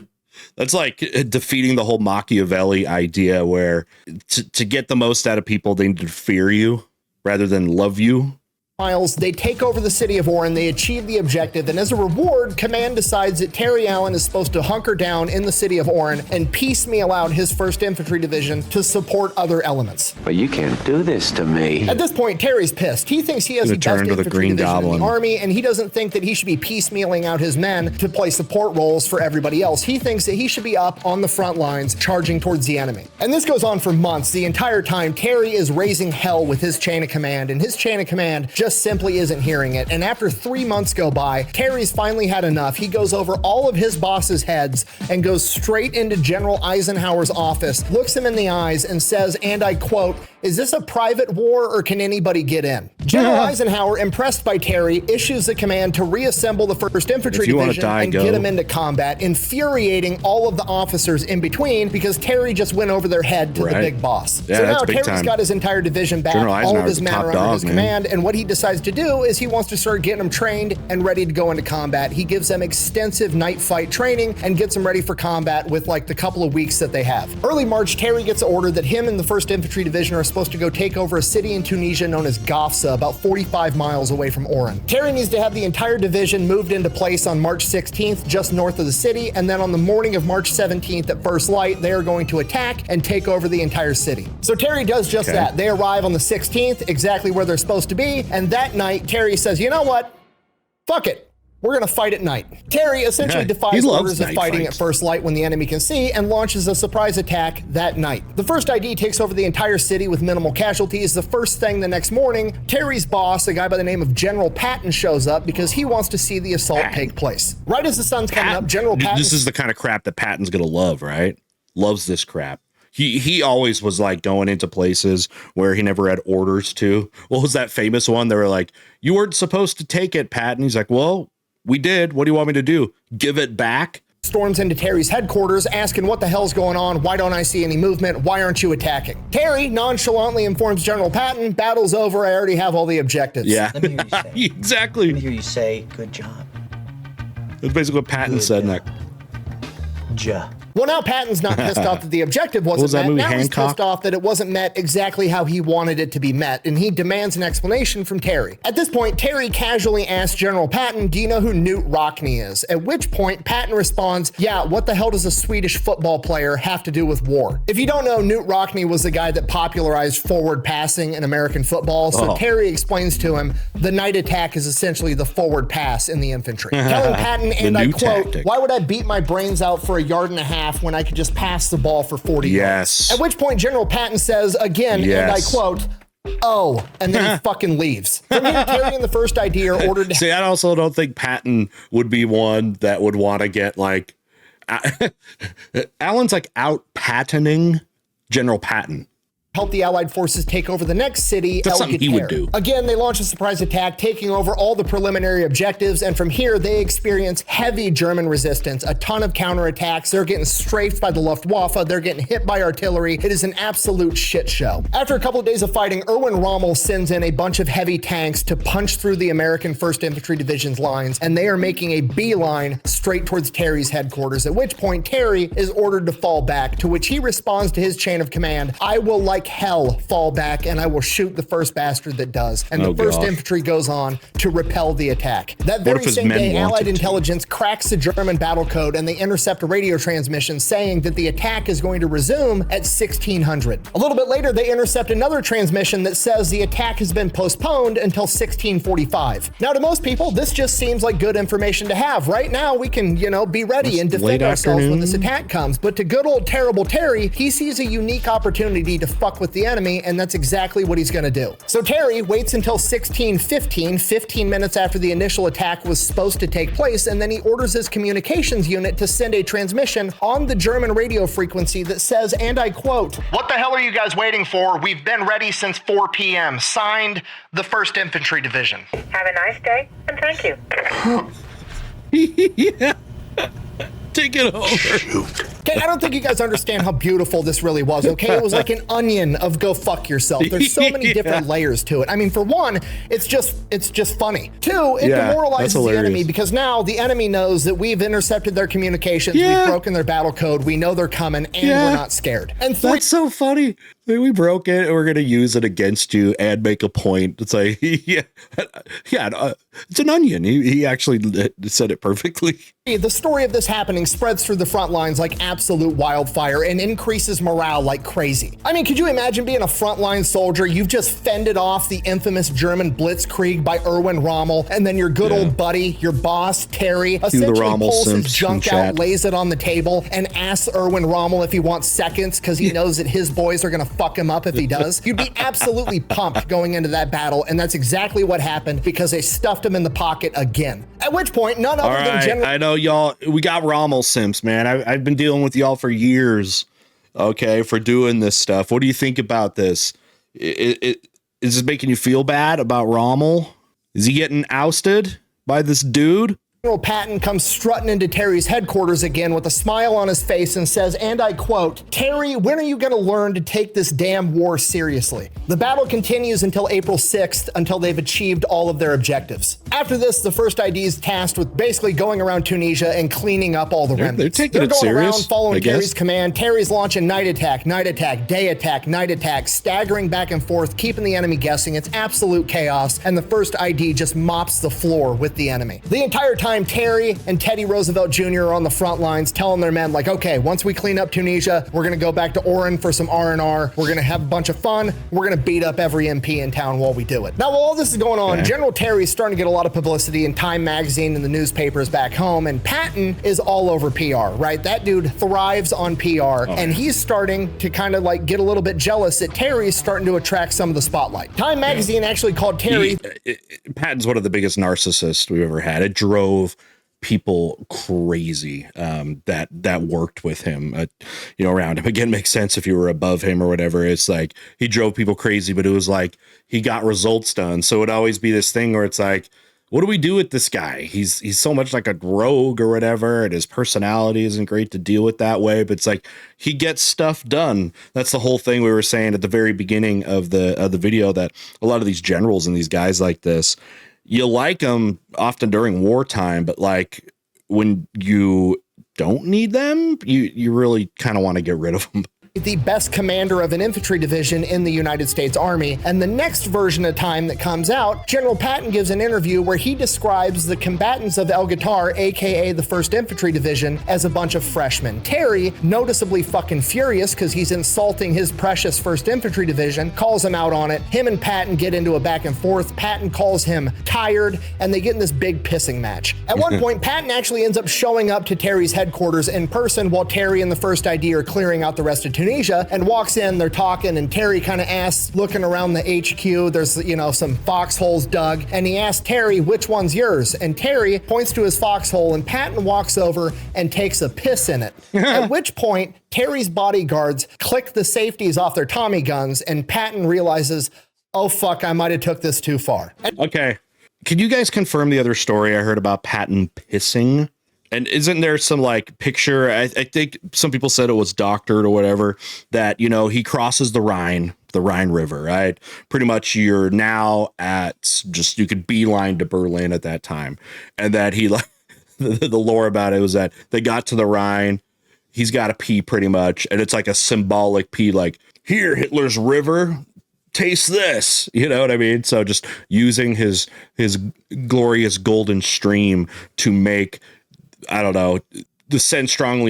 That's like defeating the whole Machiavelli idea where to get the most out of people, they need to fear you rather than love you. miles, they take over the city of Oran, they achieve the objective, and as a reward, Command decides that Terry Allen is supposed to hunker down in the city of Oran and piecemeal out his 1st Infantry Division to support other elements. But you can't do this to me. At this point, Terry's pissed. He thinks he has the best infantry division in the army, and he doesn't think that he should be piecemealing out his men to play support roles for everybody else. He thinks that he should be up on the front lines, charging towards the enemy. And this goes on for months. The entire time, Terry is raising hell with his chain of command, and his chain of command just simply isn't hearing it. And after 3 months go by, Terry's finally had enough. He goes over all of his boss's heads and goes straight into General Eisenhower's office, looks him in the eyes and says, and I quote, "Is this a private war or can anybody get in?" General Eisenhower, impressed by Terry, issues the command to reassemble the 1st Infantry Division and get him into combat, infuriating all of the officers in between because Terry just went over their head to the big boss. Yeah, so now Terry's got his entire division back, all of his men are under his command, and what he decides to do is he wants to start getting them trained and ready to go into combat. He gives them extensive night fight training and gets them ready for combat with like the couple of weeks that they have. Early March, Terry gets ordered that him and the 1st Infantry Division are supposed to go take over a city in Tunisia known as Gafsa, about 45 miles away from Oran. Terry needs to have the entire division moved into place on March 16th, just north of the city, and then on the morning of March 17th at first light, they are going to attack and take over the entire city. So Terry does just that. They arrive on the 16th, exactly where they're supposed to be, and that night, Terry says, you know what? Fuck it. We're going to fight at night. Terry essentially defies orders of fighting at first light when the enemy can see and launches a surprise attack that night. The 1st ID takes over the entire city with minimal casualties. The first thing the next morning, Terry's boss, a guy by the name of General Patton, shows up because he wants to see the assault take place. Right as the sun's coming up, General Patton... This is the kind of crap that Patton's going to love, right? Loves this crap. He always was like going into places where he never had orders to. What was that famous one? They were like, you weren't supposed to take it, Patton. He's like, well, we did. What do you want me to do? Give it back? Storms into Terry's headquarters, asking what the hell's going on? Why don't I see any movement? Why aren't you attacking? Terry nonchalantly informs General Patton, battle's over. I already have all the objectives. Yeah, Let me hear you say. Exactly. Let me hear you say, good job. That's basically what Patton said in that. Well, now Patton's not pissed off that the objective wasn't met. Now he's pissed off that it wasn't met exactly how he wanted it to be met, and he demands an explanation from Terry. At this point, Terry casually asks General Patton, do you know who Knut Rockne is? At which point, Patton responds, yeah, what the hell does a Swedish football player have to do with war? If you don't know, Knut Rockne was the guy that popularized forward passing in American football, so Terry explains to him, the night attack is essentially the forward pass in the infantry. Telling Patton, and I quote, why would I beat my brains out for a yard and a half when I could just pass the ball for 40 yards? At which point General Patton says again, and I quote, oh, and then he fucking leaves. From here, Terry and the first ID are ordered to... See, I also don't think Patton would be one that would want to get like... Alan's like out Pattoning General Patton. Help the Allied forces take over the next city. That's something he would do. Again, they launch a surprise attack, taking over all the preliminary objectives, and from here, they experience heavy German resistance, a ton of counterattacks. They're getting strafed by the Luftwaffe. They're getting hit by artillery. It is an absolute shit show. After a couple of days of fighting, Erwin Rommel sends in a bunch of heavy tanks to punch through the American 1st Infantry Division's lines, and they are making a beeline straight towards Terry's headquarters, at which point Terry is ordered to fall back, to which he responds to his chain of command, "I will like hell fall back and I will shoot the first bastard that does." And the 1st Infantry goes on to repel the attack. That very same day, Allied intelligence cracks the German battle code and they intercept a radio transmission saying that the attack is going to resume at 1600. A little bit later, they intercept another transmission that says the attack has been postponed until 1645. Now, to most people, this just seems like good information to have. Right now, we can, be ready and defend ourselves when this attack comes. But to good old terrible Terry, he sees a unique opportunity to fuck with the enemy, and that's exactly what he's gonna do. So Terry waits until 1615, 15 minutes after the initial attack was supposed to take place, and then he orders his communications unit to send a transmission on the German radio frequency that says, and I quote, "What the hell are you guys waiting for? We've been ready since 4 p.m. Signed, the 1st Infantry Division." Have a nice day, and thank you. Yeah. Take it over. Shoot. Okay, I don't think you guys understand how beautiful this really was, okay? It was like an onion of go fuck yourself. There's so many different layers to it. I mean, for one, it's just funny. Two, it demoralizes the enemy because now the enemy knows that we've intercepted their communications, we've broken their battle code, we know they're coming, and we're not scared. And that's so funny. We broke it and we're going to use it against you and make a point. It's like, it's an onion. He actually said it perfectly. The story of this happening spreads through the front lines like absolute wildfire and increases morale like crazy. I mean, could you imagine being a frontline soldier? You've just fended off the infamous German blitzkrieg by Erwin Rommel, and then your good old buddy, your boss, Terry, essentially pulls his junk out, lays it on the table, and asks Erwin Rommel if he wants seconds because he knows that his boys are going to fuck him up if he does. You'd be absolutely pumped going into that battle, and that's exactly what happened because they stuffed him in the pocket again. At which point, none other than General... I know y'all, we got Rommel simps, man. I've been dealing with y'all for years, okay, for doing this stuff. What do you think about this? Is this making you feel bad about Rommel? Is he getting ousted by this dude? General Patton comes strutting into Terry's headquarters again with a smile on his face and says, and I quote, "Terry, when are you going to learn to take this damn war seriously?" The battle continues until April 6th, until they've achieved all of their objectives. After this, the 1st ID is tasked with basically going around Tunisia and cleaning up all the remnants. They're going around following Terry's command. Terry's launching night attack, day attack, night attack, staggering back and forth, keeping the enemy guessing. It's absolute chaos, and the 1st ID just mops the floor with the enemy. The entire time, Terry and Teddy Roosevelt Jr. are on the front lines telling their men, like, okay, once we clean up Tunisia, we're going to go back to Oran for some R&R. We're going to have a bunch of fun. We're going to beat up every MP in town while we do it. Now, while all this is going on, General Terry is starting to get a lot of publicity in Time magazine and the newspapers back home, and Patton is all over PR, right? That dude thrives on PR, and he's starting to kind of like get a little bit jealous that Terry's starting to attract some of the spotlight. Time magazine actually called Terry... Patton's one of the biggest narcissists we've ever had. It drove people crazy that worked with him, around him. Again, makes sense if you were above him or whatever. It's like he drove people crazy, but it was like he got results done. So it'd always be this thing where it's like, what do we do with this guy? He's so much like a rogue or whatever, and his personality isn't great to deal with that way, but it's like he gets stuff done. That's the whole thing we were saying at the very beginning of the video, that a lot of these generals and these guys like this, you like them often during wartime, but like when you don't need them, you really kind of want to get rid of them. The best commander of an infantry division in the United States Army. And the next version of Time that comes out, General Patton gives an interview where he describes the combatants of El Guitar, aka the 1st Infantry Division, as a bunch of freshmen. Terry, noticeably fucking furious because he's insulting his precious 1st Infantry Division, calls him out on it. Him and Patton get into a back and forth. Patton calls him tired, and they get in this big pissing match. At one point, Patton actually ends up showing up to Terry's headquarters in person while Terry and the 1st ID are clearing out the rest of Tunisia. Tunisia, and walks in, they're talking, and Terry kind of asks, looking around the HQ, there's, you know, some foxholes dug, and he asks Terry, which one's yours? And Terry points to his foxhole, and Patton walks over and takes a piss in it. At which point, Terry's bodyguards click the safeties off their Tommy guns, and Patton realizes, oh fuck, I might have took this too far. Okay. Can you guys confirm the other story I heard about Patton pissing? And isn't there some like picture? I think some people said it was doctored or whatever, that, you know, he crosses the Rhine River, right? Pretty much you're now at just, you could beeline to Berlin at that time. And that he like the lore about it was that they got to the Rhine. He's got to pee pretty much. And it's like a symbolic pee, like, here, Hitler's river. Taste this, you know what I mean? So just using his glorious golden stream to make, I don't know, to send strong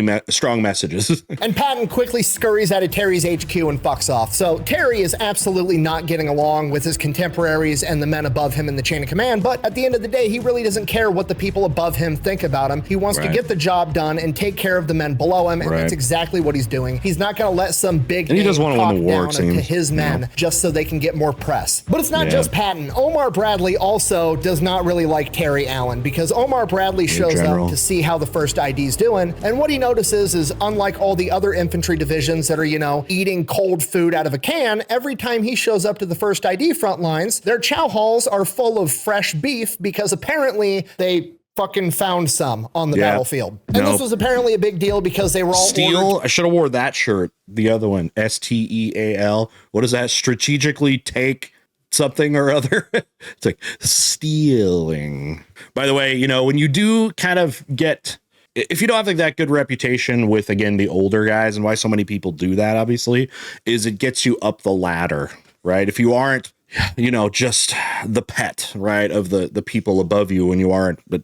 messages. And Patton quickly scurries out of Terry's HQ and fucks off. So Terry is absolutely not getting along with his contemporaries and the men above him in the chain of command. But at the end of the day, he really doesn't care what the people above him think about him. He wants to get the job done and take care of the men below him. And that's exactly what he's doing. He's not going to let some big and he doesn't want to win the war, to his men just so they can get more press. But it's not just Patton. Omar Bradley also does not really like Terry Allen, because Omar Bradley shows up to see how the first ID's doing. And what he notices is, unlike all the other infantry divisions that are, you know, eating cold food out of a can, every time he shows up to the first ID front lines, their chow halls are full of fresh beef, because apparently they fucking found some on the battlefield. And this was apparently a big deal because they were all Steel. I should have wore that shirt. The other one, STEAL. What is that? Strategically take something or other. It's like stealing. By the way, you know, when you do kind of get, if you don't have like that good reputation with, again, the older guys, and why so many people do that, obviously, is it gets you up the ladder, right? If you aren't, you know, just the pet, right, of the people above you, when you aren't, but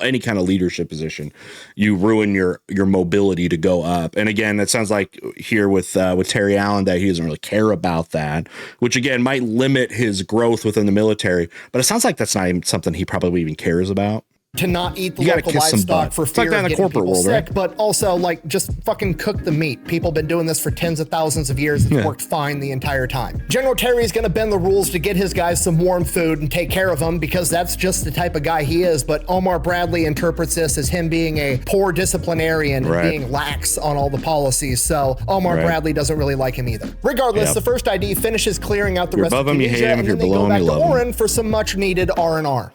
any kind of leadership position, you ruin your mobility to go up. And again, that sounds like here with Terry Allen, that he doesn't really care about that, which again might limit his growth within the military. But it sounds like that's not even something he probably even cares about. To not eat the local livestock for fear of getting people sick, right? But also like just fucking cook the meat. People have been doing this for tens of thousands of years. It's worked fine the entire time. General Terry is going to bend the rules to get his guys some warm food and take care of them, because that's just the type of guy he is. But Omar Bradley interprets this as him being a poor disciplinarian and being lax on all the policies. So Omar Bradley doesn't really like him either. Regardless, the first ID finishes clearing out the rest of Tunisia, and then they go back to Oran for some much needed R&R.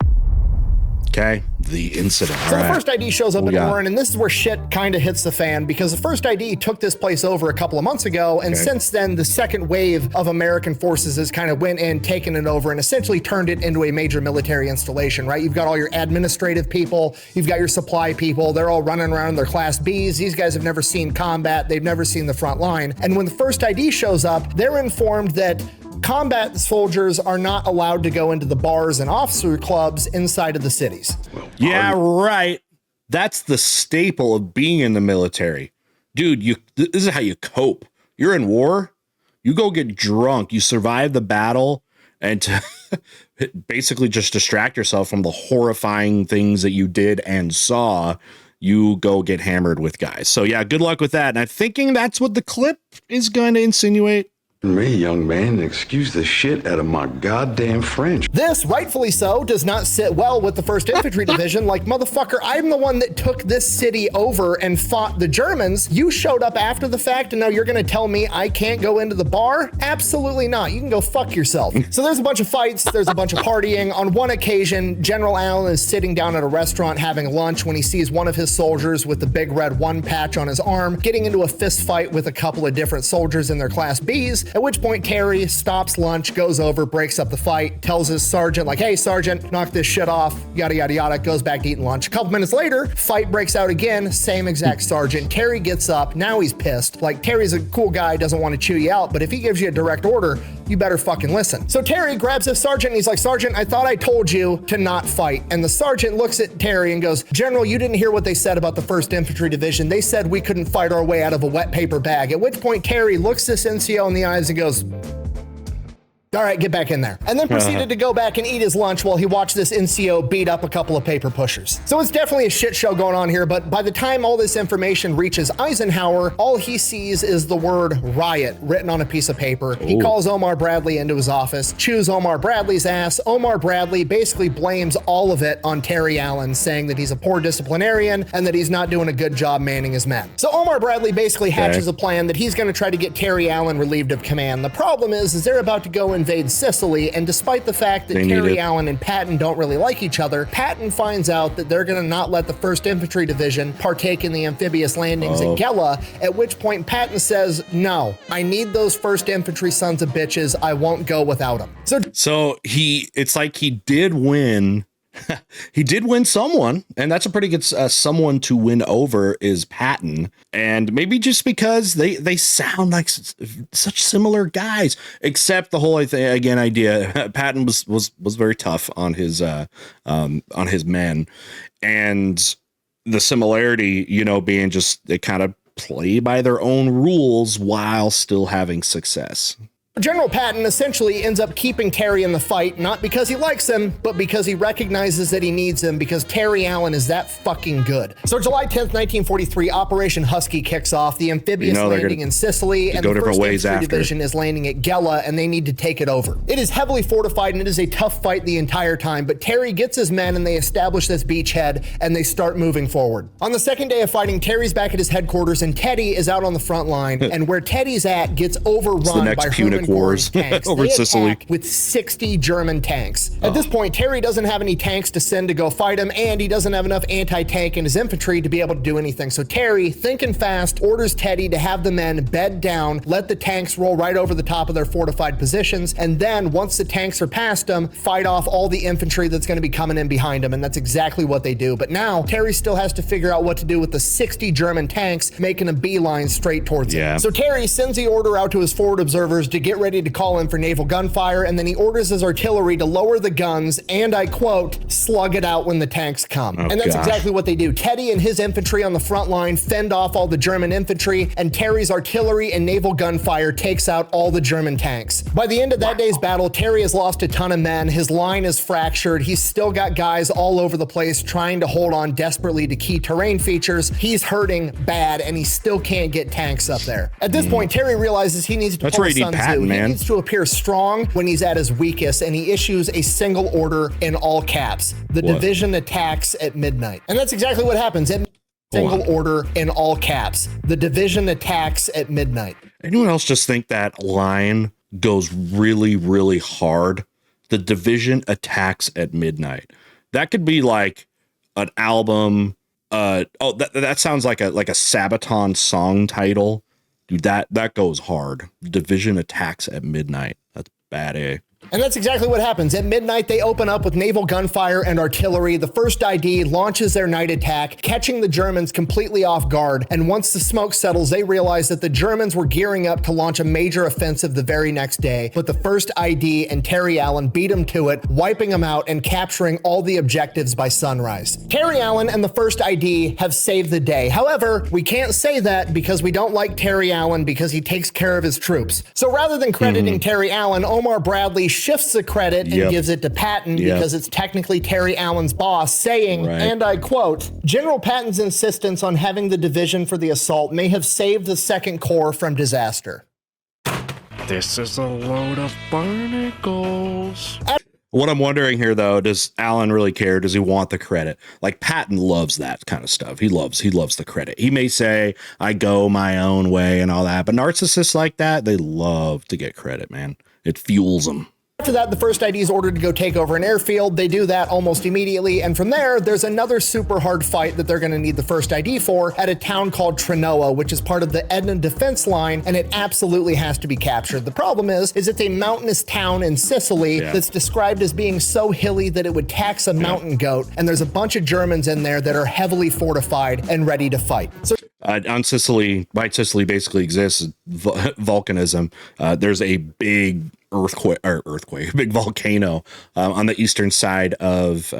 Okay, the incident. So the first ID shows up in Oran, and this is where shit kind of hits the fan, because the first ID took this place over a couple of months ago, and since then the second wave of American forces has kind of went in, taken it over, and essentially turned it into a major military installation, right? You've got all your administrative people, you've got your supply people, they're all running around in their Class Bs. These guys have never seen combat, they've never seen the front line, and when the first ID shows up, they're informed that combat soldiers are not allowed to go into the bars and officer clubs inside of the cities. Yeah, right. That's the staple of being in the military. Dude, this is how you cope. You're in war, you go get drunk, you survive the battle, and to basically just distract yourself from the horrifying things that you did and saw, you go get hammered with guys. So yeah, good luck with that. And I'm thinking that's what the clip is going to insinuate. Me, young man, excuse the shit out of my goddamn French. This, rightfully so, does not sit well with the 1st Infantry Division. Like, motherfucker, I'm the one that took this city over and fought the Germans. You showed up after the fact, and now you're gonna tell me I can't go into the bar? Absolutely not. You can go fuck yourself. So there's a bunch of fights, there's a bunch of partying. On one occasion, General Allen is sitting down at a restaurant having lunch when he sees one of his soldiers with the big red 1 patch on his arm getting into a fist fight with a couple of different soldiers in their Class Bs. At which point Terry stops lunch, goes over, breaks up the fight, tells his sergeant, like, hey, sergeant, knock this shit off, yada, yada, yada, goes back to eating lunch. A couple minutes later, fight breaks out again, same exact sergeant. Terry gets up, now he's pissed. Like, Terry's a cool guy, doesn't want to chew you out, but if he gives you a direct order, you better fucking listen. So Terry grabs his sergeant and he's like, Sergeant, I thought I told you to not fight. And the sergeant looks at Terry and goes, General, you didn't hear what they said about the 1st Infantry Division. They said we couldn't fight our way out of a wet paper bag. At which point Terry looks this NCO in the eyes and goes, General, you didn't hear what they said about the 1st Infantry Division. They said we couldn't fight our way out of a wet paper bag. At which point Terry looks this NCO in the eyes and goes, General, you didn't hear what they said about the 1st Infantry Division. They said we couldn't fight our way out of a wet paper bag. At which point Terry looks this NCO in the eyes and goes, General, you didn't hear what they said about the 1st Infantry Division. They said we couldn't fight our way out of a wet paper bag. All right, get back in there. And then proceeded to go back and eat his lunch while he watched this NCO beat up a couple of paper pushers. So it's definitely a shit show going on here, but by the time all this information reaches Eisenhower, all he sees is the word riot written on a piece of paper. He calls Omar Bradley into his office, chews Omar Bradley's ass. Omar Bradley basically blames all of it on Terry Allen, saying that he's a poor disciplinarian and that he's not doing a good job manning his men. So Omar Bradley basically hatches a plan that he's going to try to get Terry Allen relieved of command. The problem is they're about to go invade Sicily, and despite the fact that Terry Allen and Patton don't really like each other, Patton finds out that they're going to not let the 1st Infantry Division partake in the amphibious landings at Gela, at which point Patton says, no, I need those 1st Infantry sons of bitches. I won't go without them. So it's like he did win. He did win someone, and that's a pretty good someone to win over is Patton. And maybe just because they sound like such similar guys, except the whole idea Patton was very tough on his men, and the similarity, being just they kind of play by their own rules while still having success. General Patton essentially ends up keeping Terry in the fight, not because he likes him, but because he recognizes that he needs him, because Terry Allen is that fucking good. So July 10th, 1943, Operation Husky kicks off, the amphibious landing in Sicily, and the 1st Infantry Division is landing at Gela, and they need to take it over. It is heavily fortified, and it is a tough fight the entire time, but Terry gets his men, and they establish this beachhead, and they start moving forward. On the 2nd day of fighting, Terry's back at his headquarters, and Teddy is out on the front line, and where Teddy's at gets overrun by Punic Wars tanks over Sicily with 60 German tanks. At this point, Terry doesn't have any tanks to send to go fight him, and he doesn't have enough anti-tank in his infantry to be able to do anything. So Terry, thinking fast, orders Teddy to have the men bed down, let the tanks roll right over the top of their fortified positions, and then once the tanks are past them, fight off all the infantry that's going to be coming in behind them, and that's exactly what they do. But now Terry still has to figure out what to do with the 60 German tanks making a beeline straight towards him. So Terry sends the order out to his forward observers to get ready to call in for naval gunfire, and then he orders his artillery to lower the guns and, I quote, slug it out when the tanks come. And that's exactly what they do. Teddy and his infantry on the front line fend off all the German infantry, and Terry's artillery and naval gunfire takes out all the German tanks. By the end of that day's battle, Terry has lost a ton of men. His line is fractured. He's still got guys all over the place trying to hold on desperately to key terrain features. He's hurting bad, and he still can't get tanks up there. At this point, Terry realizes he needs to pull a Sun Tzu. He needs to appear strong when he's at his weakest, and he issues a single order in all caps: the division attacks at midnight. And that's exactly what happens. Single order in all caps: the division attacks at midnight. Anyone else just think that line goes really, really hard? The division attacks at midnight. That could be like an album. That sounds like a Sabaton song title. Dude, that goes hard. Division attacks at midnight. That's bad, eh? And that's exactly what happens. At midnight, they open up with naval gunfire and artillery. The 1st ID launches their night attack, catching the Germans completely off guard. And once the smoke settles, they realize that the Germans were gearing up to launch a major offensive the very next day. But the 1st ID and Terry Allen beat them to it, wiping them out and capturing all the objectives by sunrise. Terry Allen and the 1st ID have saved the day. However, we can't say that because we don't like Terry Allen because he takes care of his troops. So rather than crediting Terry Allen, Omar Bradley shifts the credit and gives it to Patton because it's technically Terry Allen's boss, saying, and I quote, General Patton's insistence on having the division for the assault may have saved the 2nd Corps from disaster. This is a load of barnacles. What I'm wondering here, though, does Allen really care? Does he want the credit? Like, Patton loves that kind of stuff. He loves the credit. He may say, I go my own way and all that, but narcissists like that, they love to get credit, man. It fuels them. After that, the 1st ID is ordered to go take over an airfield. They do that almost immediately, and from there, there's another super hard fight that they're going to need the 1st ID for at a town called Trenoa, which is part of the Edna defense line, and it absolutely has to be captured. The problem is it's a mountainous town in Sicily that's described as being so hilly that it would tax a mountain goat, and there's a bunch of Germans in there that are heavily fortified and ready to fight. So on Sicily, why Sicily basically exists, volcanism. There's a big big volcano on the eastern side of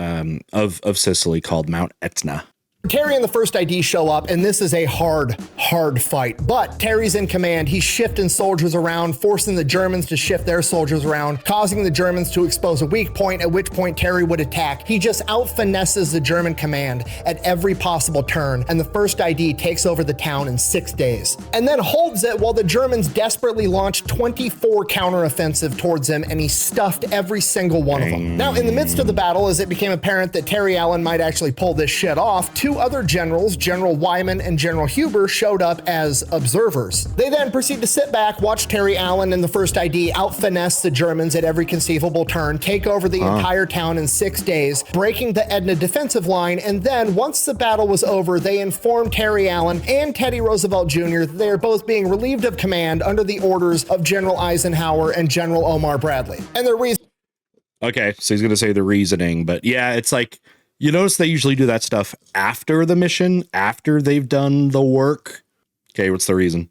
Sicily called Mount Etna. Terry and the first ID show up, and this is a hard fight. But Terry's in command. He's shifting soldiers around, forcing the Germans to shift their soldiers around, causing the Germans to expose a weak point, at which point Terry would attack. He just out-finesses the German command at every possible turn, and the first ID takes over the town in 6 days. And then holds it while the Germans desperately launched 24 counteroffensive towards him, and he stuffed every single one of them. Now, in the midst of the battle, as it became apparent that Terry Allen might actually pull this shit off, two other generals, General Wyman and General Huber, showed up as observers. They then proceed to sit back, watch Terry Allen and the first ID out-finesse the Germans at every conceivable turn, take over the entire town in 6 days, breaking the Edna defensive line, and then, once the battle was over, they informed Terry Allen and Teddy Roosevelt Jr. that they are both being relieved of command under the orders of General Eisenhower and General Omar Bradley. And their reason... Okay, so he's going to say the reasoning, but yeah, it's like, you notice they usually do that stuff after the mission, after they've done the work. Okay, what's the reason?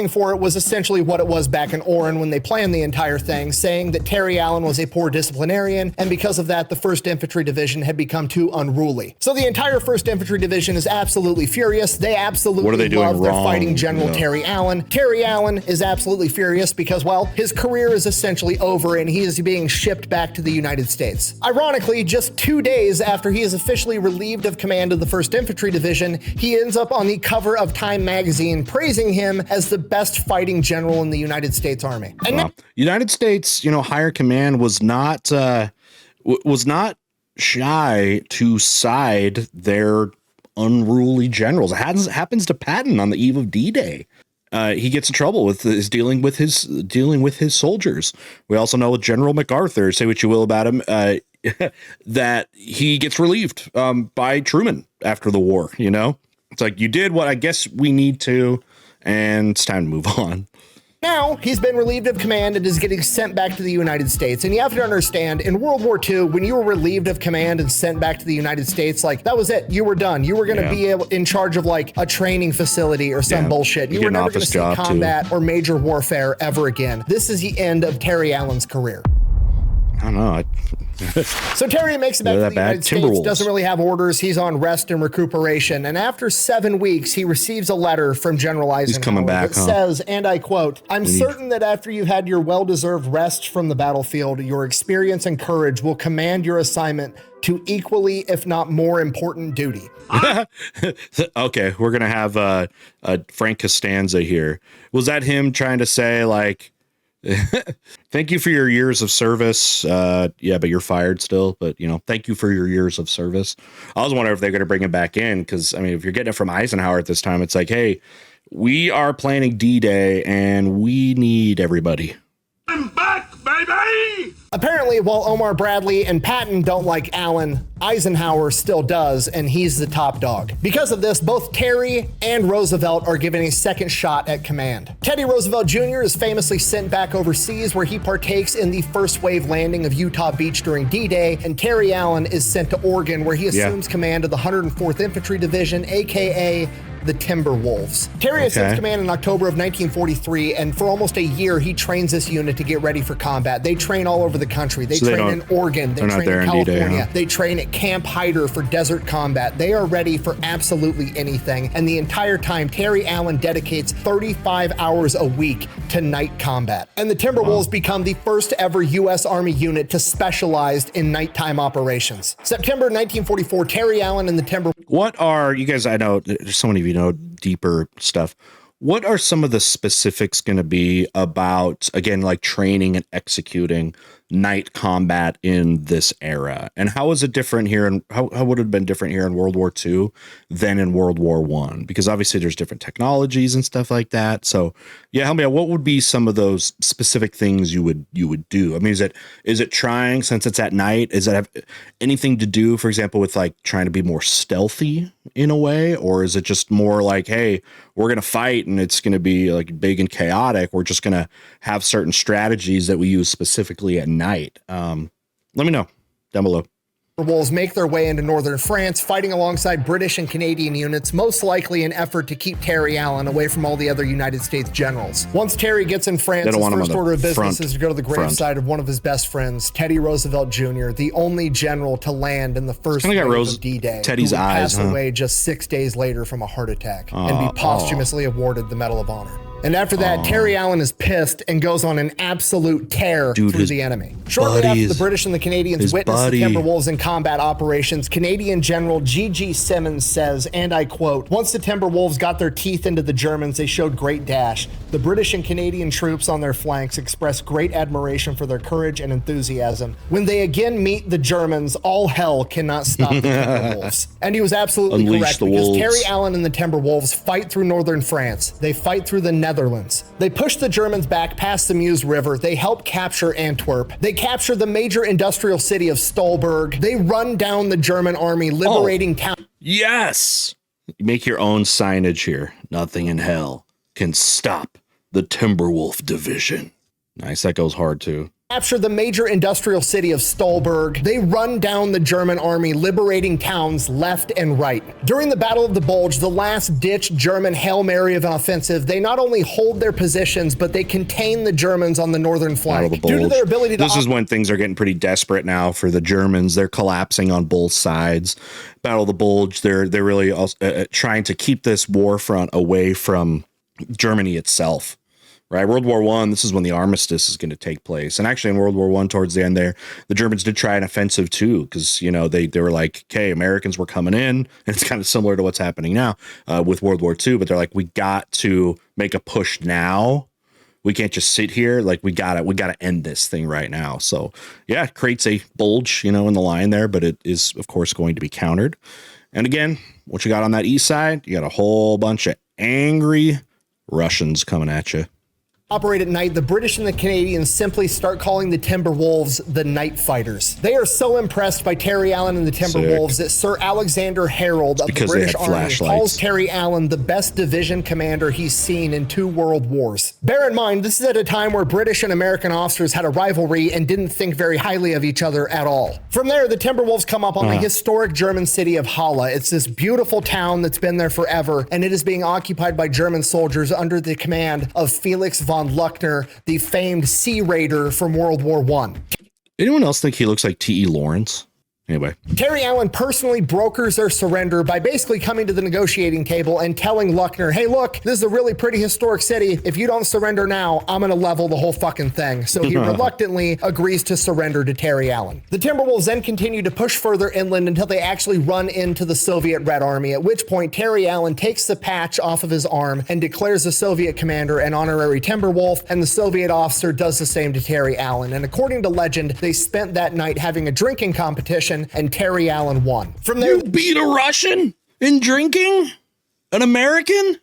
For it was essentially what it was back in Oran when they planned the entire thing, saying that Terry Allen was a poor disciplinarian, and because of that, the 1st Infantry Division had become too unruly. So the entire 1st Infantry Division is absolutely furious. They absolutely love their fighting General Terry Allen. Terry Allen is absolutely furious because, well, his career is essentially over and he is being shipped back to the United States. Ironically, just 2 days after he is officially relieved of command of the 1st Infantry Division, he ends up on the cover of Time magazine praising him as the best fighting general in the United States Army. And United States, higher command was not shy to side their unruly generals. It happens to Patton on the eve of D-Day. He gets in trouble with his dealing with his soldiers. We also know with General MacArthur, say what you will about him, that he gets relieved by Truman after the war. It's like, you did what I guess we need to, and it's time to move on. Now, he's been relieved of command and is getting sent back to the United States. And you have to understand, in World War II, when you were relieved of command and sent back to the United States, like, that was it. You were done. You were going to be in charge of, like, a training facility or some bullshit. You were never going to see combat or major warfare ever again. This is the end of Terry Allen's career. I don't know. So Terry makes it back to the United States, doesn't really have orders. He's on rest and recuperation. And after 7 weeks, he receives a letter from General Eisenhower. He's coming back, that says, and I quote, "I'm certain that after you've had your well-deserved rest from the battlefield, your experience and courage will command your assignment to equally, if not more important duty." Okay, we're going to have Frank Costanza here. Was that him trying to say, like, thank you for your years of service. But you're fired still. But, thank you for your years of service. I was wondering if they're going to bring him back in because, if you're getting it from Eisenhower at this time, it's like, hey, we are planning D-Day and we need everybody. I'm back, baby! Apparently, while Omar Bradley and Patton don't like Allen, Eisenhower still does, and he's the top dog. Because of this, both Terry and Roosevelt are given a second shot at command. Teddy Roosevelt Jr. is famously sent back overseas where he partakes in the first wave landing of Utah Beach during D-Day, and Terry Allen is sent to Oregon where he assumes command of the 104th Infantry Division, aka the Timberwolves. Terry assumes command in October of 1943, and for almost a year, he trains this unit to get ready for combat. They train all over the country. They train in Oregon. They train in California. They train at Camp Hyder for desert combat. They are ready for absolutely anything. And the entire time, Terry Allen dedicates 35 hours a week to night combat. And the Timberwolves become the first ever U.S. Army unit to specialize in nighttime operations. September 1944, Terry Allen and the Timberwolves. What are, you guys, I know there's so many of you know deeper stuff. What are some of the specifics going to be about, again, like training and executing night combat in this era? And how is it different here? And how would it have been different here in World War II than in World War I? Because obviously there's different technologies and stuff like that. So yeah, help me out. What would be some of those specific things you would do? I mean, is it trying, since it's at night, is it have anything to do, for example, with like trying to be more stealthy in a way? Or is it just more like, hey, we're going to fight and it's going to be like big and chaotic. We're just going to have certain strategies that we use specifically at night. Let me know down below. Wolves make their way into northern France, fighting alongside British and Canadian units, most likely an effort to keep Terry Allen away from all the other United States generals. Once Terry gets in France, his first order of business is to go to the graveside of one of his best friends, Teddy Roosevelt Jr., the only general to land in the first wave of D-Day, Teddy's who would eyes, pass away just 6 days later from a heart attack and be posthumously awarded the Medal of Honor. And after that, Terry Allen is pissed and goes on an absolute tear through the enemy. Shortly after the British and the Canadians witnessed the Timberwolves in combat operations, Canadian General G.G. Simmons says, and I quote, "Once the Timberwolves got their teeth into the Germans, they showed great dash. The British and Canadian troops on their flanks expressed great admiration for their courage and enthusiasm. When they again meet the Germans, all hell cannot stop the Timberwolves." And he was absolutely correct, because Terry Allen and the Timberwolves fight through northern France. They fight through the Netherlands. They push the Germans back past the Meuse River. They help capture Antwerp. They capture the major industrial city of Stolberg. They run down the German army, liberating town. Yes! Make your own signage here. Nothing in hell can stop the Timberwolf division. Nice, that goes hard too. Capture the major industrial city of Stolberg. They run down the German army, liberating towns left and right. During the Battle of the Bulge, the last-ditch German Hail Mary of an offensive, they not only hold their positions, but they contain the Germans on the northern flank. Due to their ability to... This is when things are getting pretty desperate now for the Germans. They're collapsing on both sides. Battle of the Bulge, they're really also, trying to keep this war front away from Germany itself. Right, World War I, this is when the armistice is going to take place. And actually in World War I, towards the end there, the Germans did try an offensive too, because, you know, they were like, okay, Americans were coming in, and it's kind of similar to what's happening now with World War II, but they're like, we got to make a push now. We can't just sit here. Like, we gotta end this thing right now. So yeah, it creates a bulge, you know, in the line there, but it is, of course, going to be countered. And again, what you got on that east side, you got a whole bunch of angry Russians coming at you. Operate at night, the British and the Canadians simply start calling the Timberwolves the Night Fighters. They are so impressed by Terry Allen and the Timberwolves that Sir Alexander Harold of the British Army calls Terry Allen the best division commander he's seen in 2 world wars. Bear in mind, this is at a time where British and American officers had a rivalry and didn't think very highly of each other at all. From there, the Timberwolves come up on the historic German city of Halle. It's this beautiful town that's been there forever, and it is being occupied by German soldiers under the command of Felix von Luckner, the famed Sea Raider from World War I. Anyone else think he looks like T.E. Lawrence? Anyway, Terry Allen personally brokers their surrender by basically coming to the negotiating table and telling Luckner, hey, look, this is a really pretty historic city. If you don't surrender now, I'm going to level the whole fucking thing. So he reluctantly agrees to surrender to Terry Allen. The Timberwolves then continue to push further inland until they actually run into the Soviet Red Army, at which point Terry Allen takes the patch off of his arm and declares the Soviet commander an honorary Timberwolf, and the Soviet officer does the same to Terry Allen. And according to legend, they spent that night having a drinking competition, and Terry Allen won. From there, you beat a Russian in drinking? An American?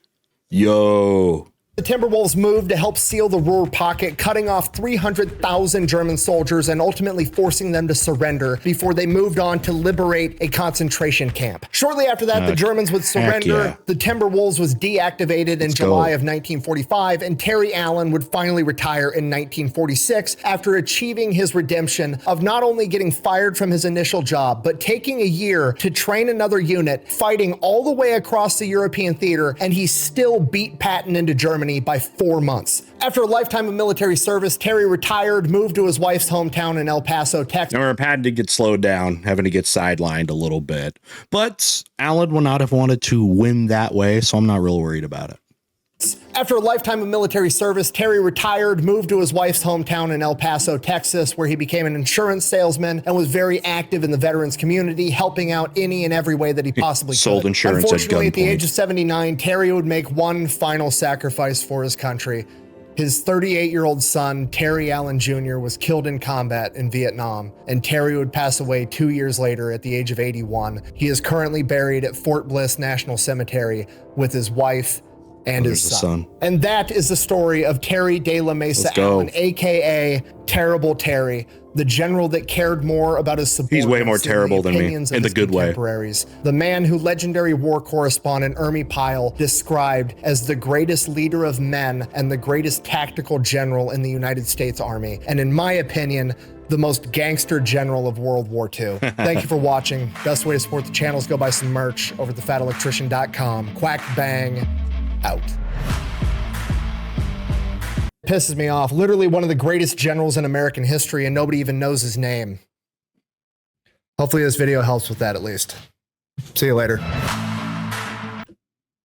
Yo. The Timberwolves moved to help seal the Ruhr pocket, cutting off 300,000 German soldiers and ultimately forcing them to surrender before they moved on to liberate a concentration camp. Shortly after that, the Germans would surrender. The Timberwolves was deactivated in July of 1945, and Terry Allen would finally retire in 1946 after achieving his redemption of not only getting fired from his initial job, but taking a year to train another unit, fighting all the way across the European theater, and he still beat Patton into Germany by 4 months. After a lifetime of military service, Terry retired, moved to his wife's hometown in El Paso, Texas. Remember, Patton did get slowed down, having to get sidelined a little bit. But Allen would not have wanted to win that way, so I'm not real worried about it. After a lifetime of military service, Terry retired, moved to his wife's hometown in El Paso, Texas, where he became an insurance salesman and was very active in the veterans community, helping out any and every way that he possibly could. Sold insurance at gunpoint. Unfortunately, at the age of 79, Terry would make one final sacrifice for his country. His 38-year-old son, Terry Allen Jr., was killed in combat in Vietnam, and Terry would pass away 2 years later at the age of 81. He is currently buried at Fort Bliss National Cemetery with his wife and his son. And that is the story of Terry de la Mesa Allen, aka Terrible Terry, the general that cared more about his subordinates. He's way more terrible than me, in the good way. The man who legendary war correspondent Ermi Pyle described as the greatest leader of men and the greatest tactical general in the United States Army. And in my opinion, the most gangster general of World War II. Thank you for watching. Best way to support the channel is go buy some merch over at thefatelectrician.com. Quack bang out. Pisses me off. Literally one of the greatest generals in American history, and nobody even knows his name. Hopefully this video helps with that at least. See you later.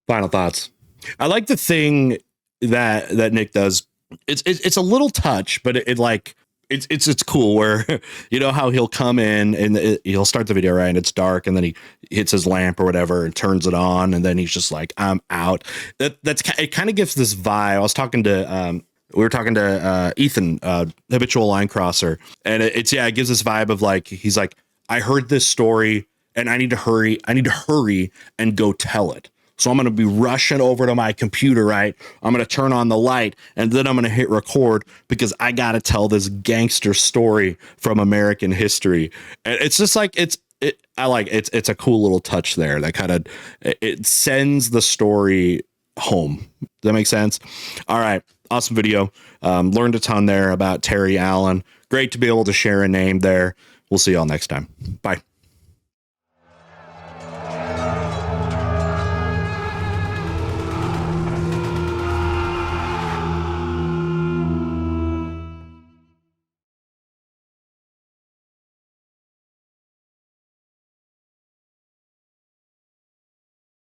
Final thoughts. I like the thing that Nick does. It's a little touch, but it's cool where, you know, how he'll come in and he'll start the video, right, and it's dark, and then he hits his lamp or whatever and turns it on, and then he's just like, I'm out. It kind of gives this vibe. I was talking to we were talking to Ethan, habitual line crosser, and it gives this vibe of like, he's like, I heard this story and I need to hurry and go tell it. So I'm going to be rushing over to my computer, right? I'm going to turn on the light, and then I'm going to hit record because I got to tell this gangster story from American history. And it's just like, it's a cool little touch there that kind of, it sends the story home. Does that make sense? All right. Awesome video. Learned a ton there about Terry Allen. Great to be able to share a name there. We'll see y'all next time. Bye.